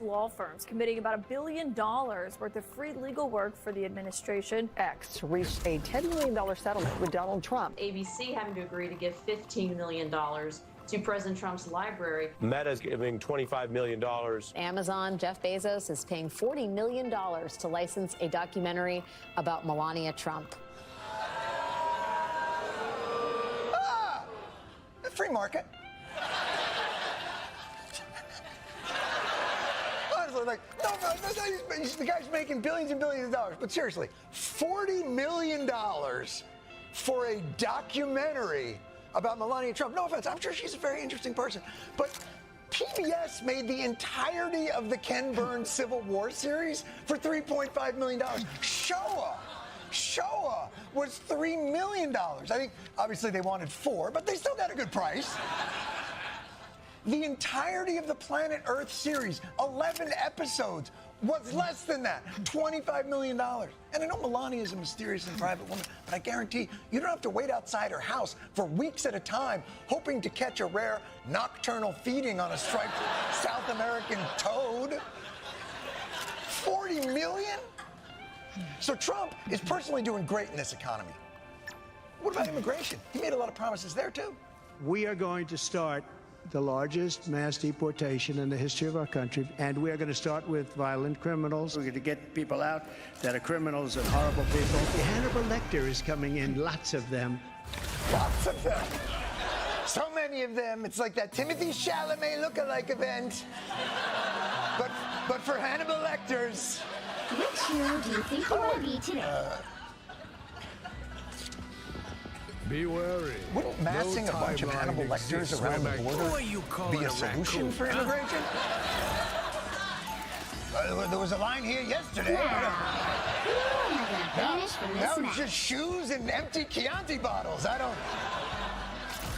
Law firms committing about $1 billion worth of free legal work for the administration. X reached a $10 million settlement with Donald Trump. ABC having to agree to give $15 million to President Trump's library. Meta's giving $25 million. Amazon, Jeff Bezos, is paying $40 million to license a documentary about Melania Trump. Free market. Honestly, like, no, the guy's making billions and billions of dollars. But seriously, $40 million for a documentary about Melania Trump. No offense, I'm sure she's a very interesting person. But PBS made the entirety of the Ken Burns Civil War series for $3.5 million. Showa was $3 million. I think, obviously, they wanted $4 million, but they still got a good price. The entirety of the Planet Earth series, 11 episodes, was less than that, $25 million. And I know Melania is a mysterious and private woman, but I guarantee you don't have to wait outside her house for weeks at a time hoping to catch a rare nocturnal feeding on a striped South American toad. $40 million? So Trump is personally doing great in this economy. What about immigration? He made a lot of promises there, too. We are going to start the largest mass deportation in the history of our country, and we are going to start with violent criminals. We're going to get people out that are criminals and horrible people. Hannibal Lecter is coming in, lots of them. Lots of them. So many of them. It's like that Timothy Chalamet look-alike event. But for Hannibal Lecters. Which hero do you think you will be today? Be wary. Wouldn't massing a bunch of Hannibal Lecters around the border be a solution for immigration? There was a line here yesterday. Now it's just shoes and empty Chianti bottles.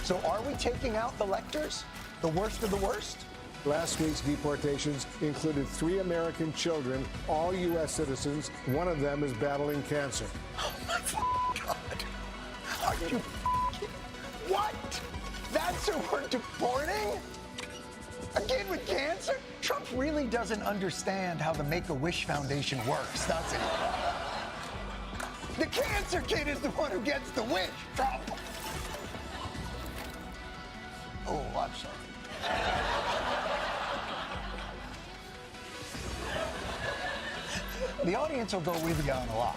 So are we taking out the Lecters? The worst of the worst? Last week's deportations included 3 American children, all U.S. citizens. One of them is battling cancer. Oh, my God. Are you what? That's who we're deporting? A kid with cancer? Trump really doesn't understand how the Make-A-Wish Foundation works, does he? The cancer kid is the one who gets the wish, Trump. Oh, I'm sorry. The audience will go with you on a lot.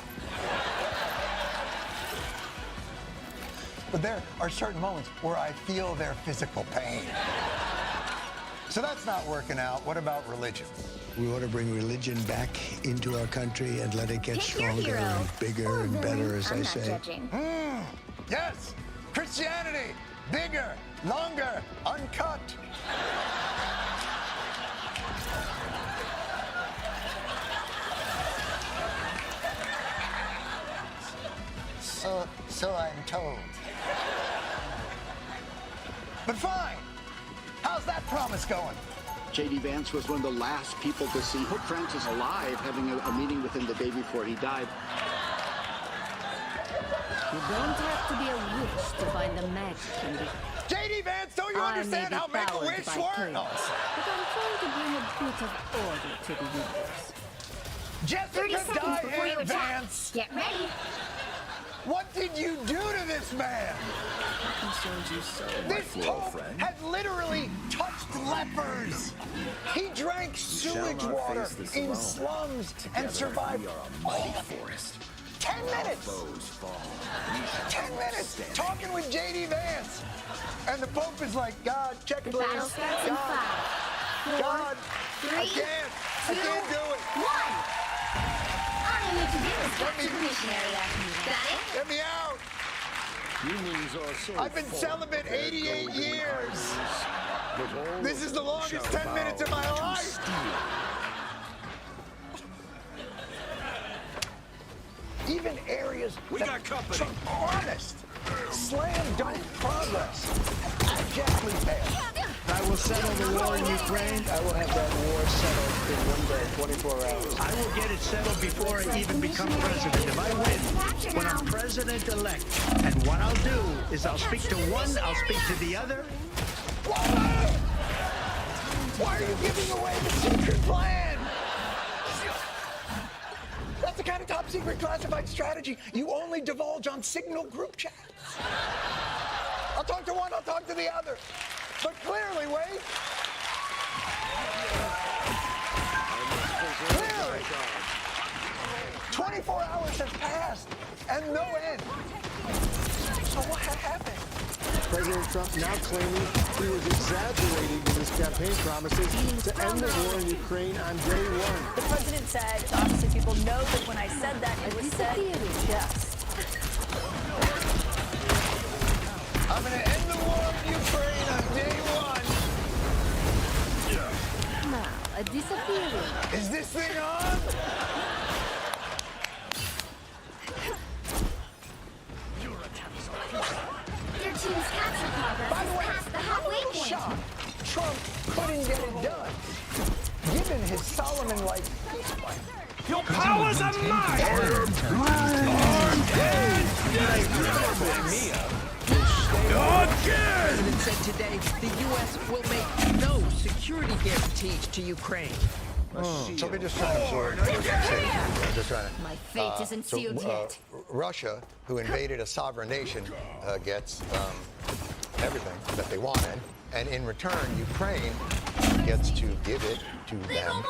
But there are certain moments where I feel their physical pain. So that's not working out. What about religion? We ought to bring religion back into our country and let it get stronger and bigger and better, as I say. Yes, Christianity, bigger, longer, uncut. So I'm told. But fine. How's that promise going? J.D. Vance was one of the last people to see Pope Francis alive, having a meeting with him the day before he died. You don't have to be a witch to find the magic in the... J.D. Vance, don't you understand how Make-A-Wish works? But I'm trying to bring a bit of order to the universe. Jessica Diane Vance! Get ready! What did you do to this man? Concerns you so, this Pope had literally touched lepers. He drank sewage water in slums and survived. 10 minutes. 10 minutes talking with J.D. Vance. And the Pope is like, God, check please. Battle starts in 5, 4, God, 3, I can't do it. 1. All you need to do is capture the missionary after you. Got it? Get me out. Humans are so I've been celibate 88 years. This is the longest 10 minutes of my life. Even areas that Trump honest, slam dunk progress, abjectly fail. I will settle the war in Ukraine. I will have that war settled in 1 day, 24 hours. I will get it settled before I even become president. If I win, when I'm president-elect, and what I'll do is I'll speak to one, I'll speak to the other. Why are you giving away the secret plan? That's the kind of top secret classified strategy you only divulge on Signal group chats. I'll talk to one, I'll talk to the other. But clearly, Wade, clearly, 24 hours has passed and no end. So what had happened? President Trump now claiming he was exaggerating in his campaign promises to end the war in Ukraine on day one. The president said, obviously people know that when I said that, it was said in jest. I'm going to end the war in Ukraine on day one. Now, a disappearing. Is this thing on? Their team's capture progress By the way, past the halfway I'm point. shocked Trump couldn't get it done, given his Solomon-like peace plan. Your powers are mine! The president said today the U.S. will make no security guarantees to Ukraine. So we just trying to just trying to. My fate isn't sealed yet. Russia, who invaded a sovereign nation, gets everything that they wanted, and in return, Ukraine gets to give it to them.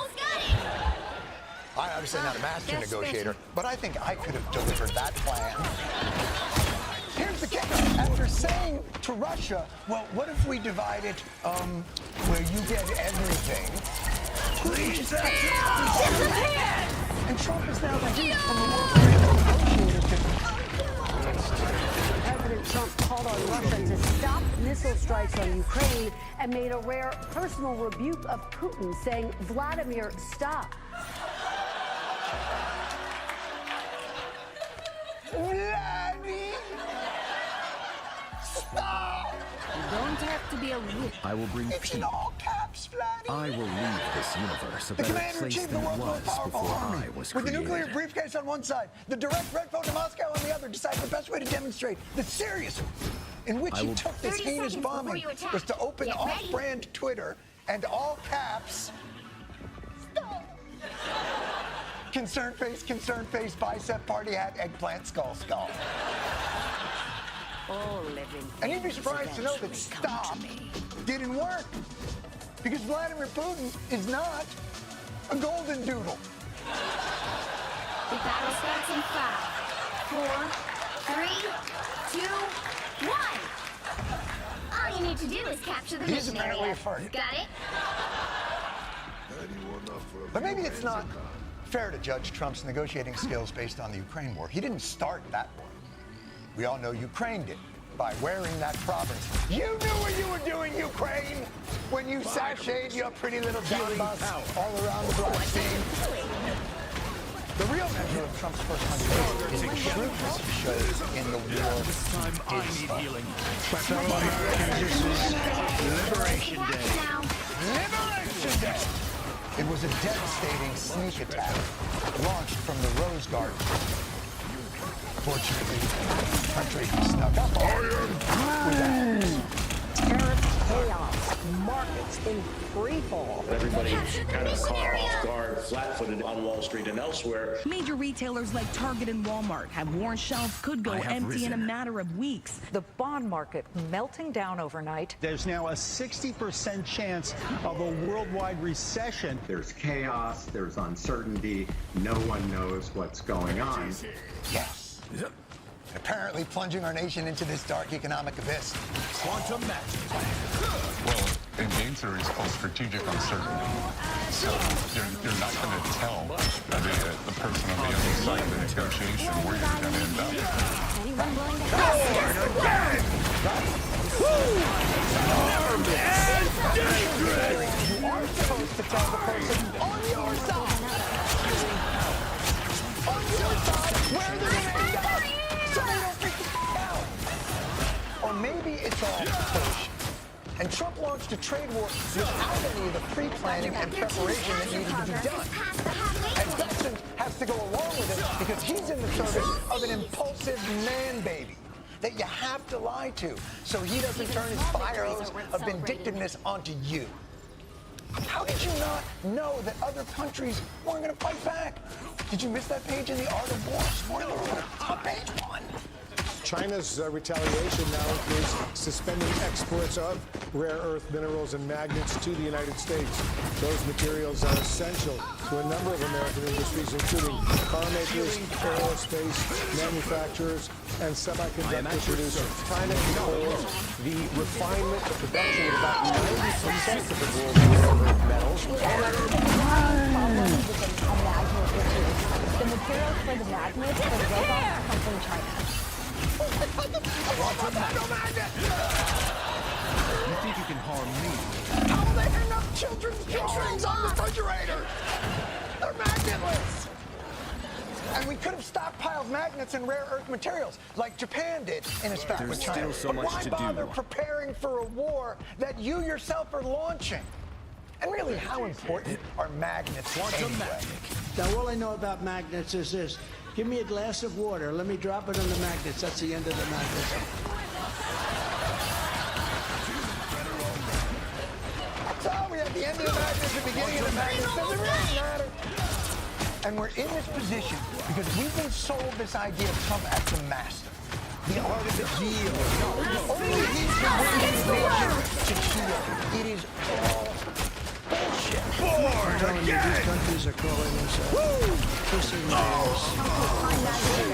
I'm obviously not a master negotiator, but I think I could have delivered that plan. Here's the kicker. After saying to Russia, well, what if we divide it where you get everything? Please, and Trump is now reduced from the World Trade negotiator to President Trump called on Russia to stop missile strikes on Ukraine and made a rare personal rebuke of Putin, saying, Vladimir, stop. Vladdy, stop! You don't have to be a witch. I will bring It's peace. in all caps, Vladdy. I will leave this universe a The better commander-in-chief place of the than it world's most was powerful before army, I was with the created. nuclear briefcase on one side, the direct red phone to Moscow on the other, decided the best way to demonstrate the seriousness in which he took this 30 heinous seconds before bombing you attack. was to open Get ready. off-brand Twitter and all caps. Concerned face, bicep, party hat, eggplant, skull. All living. And you'd be surprised to know that stop didn't work. Because Vladimir Putin is not a golden doodle. The battle starts in 5, 4, 3, 2, 1. All you need to do is capture the He's mission apparently area. a fart. Got it? But maybe it's not fair to judge Trump's negotiating skills based on the Ukraine war. He didn't start that war. We all know Ukraine did by wearing that province. You knew what you were doing, Ukraine, when you sashayed your pretty little Donbass all around the Black Sea. The real measure of Trump's first 100 days is the shrewdness he showed in the war. This time I need healing. My fellow Americans, this is Liberation Day. Liberation Day! It was a devastating sneak attack launched from the Rose Garden. Fortunately, the country snuck up on it with arms. Tariff chaos, markets in free fall. Everybody kind of caught off guard, flat-footed on Wall Street and elsewhere. Major retailers like Target and Walmart have warned shelves could go empty in a matter of weeks. The bond market melting down overnight. There's now a 60% chance of a worldwide recession. There's chaos, there's uncertainty, no one knows what's going on. Yes. Apparently plunging our nation into this dark economic abyss. Quantum magic. Well, in game theory, it's called strategic uncertainty. So you're not going to tell the person on the other side of the negotiation where you're going to end up. Anyone willing to Forward again! You are supposed to tell the person on your side where they're going to end up, so they don't freak the out. Or maybe it's all bullshit, And Trump launched a trade war without any of the pre-planning and preparation that needed to be done. And Sessions has to go along with it because he's in the service of an impulsive man baby that you have to lie to so he doesn't turn his fires of vindictiveness onto you. How did you not know that other countries weren't going to fight back? Did you miss that page in The Art of War? Spoiler alert, top page 1. China's retaliation now includes suspending exports of rare earth minerals and magnets to the United States. Those materials are essential to a number of American industries, including car makers, aerospace manufacturers, and semiconductor producers. China controls the refinement and production of about 90% of the world's rare earth metals. The materials for the magnets for the robots come from China. You think you can harm me? How will they hang up children's drawings on refrigerators? They're magnetless. And we could have stockpiled magnets and rare earth materials, like Japan did in its fight with China. There's still so much to do. Why bother preparing for a war that you yourself are launching? And really, how important are magnets anyway? Now, all I know about magnets is this. Give me a glass of water. Let me drop it on the magnets. That's the end of the magnets. So we have the end of the magnets, the beginning of the magnets. Doesn't really matter. And we're in this position because we've been sold this idea of Trump as the master. The art of the deal. Only he's the winning to heal. It is all bullshit. These countries are calling themselves kissing mayors.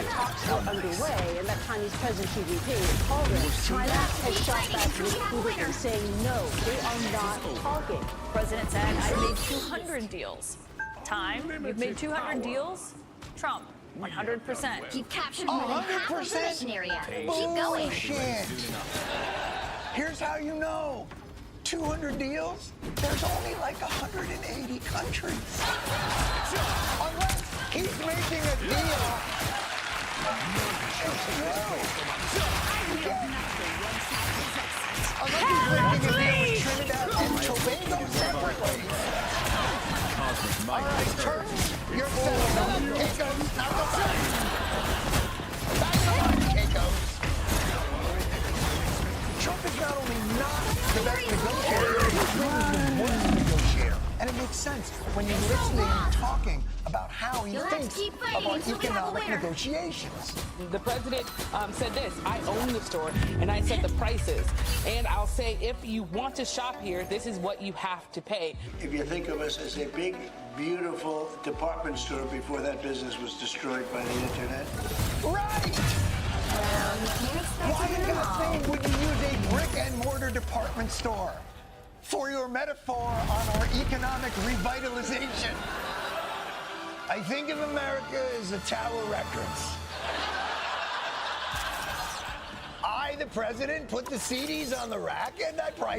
Talks are underway, and that Chinese President Xi Jinping has called it. China has shot back repeatedly, saying no, they are not talking. President said, I've made 200 deals. Time, you've made 200 deals? Trump, 100%. You've captured more than half of the mission area. Keep going. Bullshit. Here's how you know. 200 deals? There's only like 180 countries. Unless he's making a deal. It's true. Unless he's making a deal with Trinidad and Tobago separately. All right, Turks, you're settled. Caicos, now go back. Back to life, Caicos. Trump is not only not the best negotiator, he's really the worst negotiator. And it makes sense when you're listening and talking about how he thinks about economic negotiations. The president said this, I own the store and I set the prices. And I'll say, if you want to shop here, this is what you have to pay. If you think of us as a big, beautiful department store before that business was destroyed by the internet. Right! Why in God's name would you use a brick and mortar department store for your metaphor on our economic revitalization? I think of America as the Tower Records. I, the president, put the CDs on the rack and I priced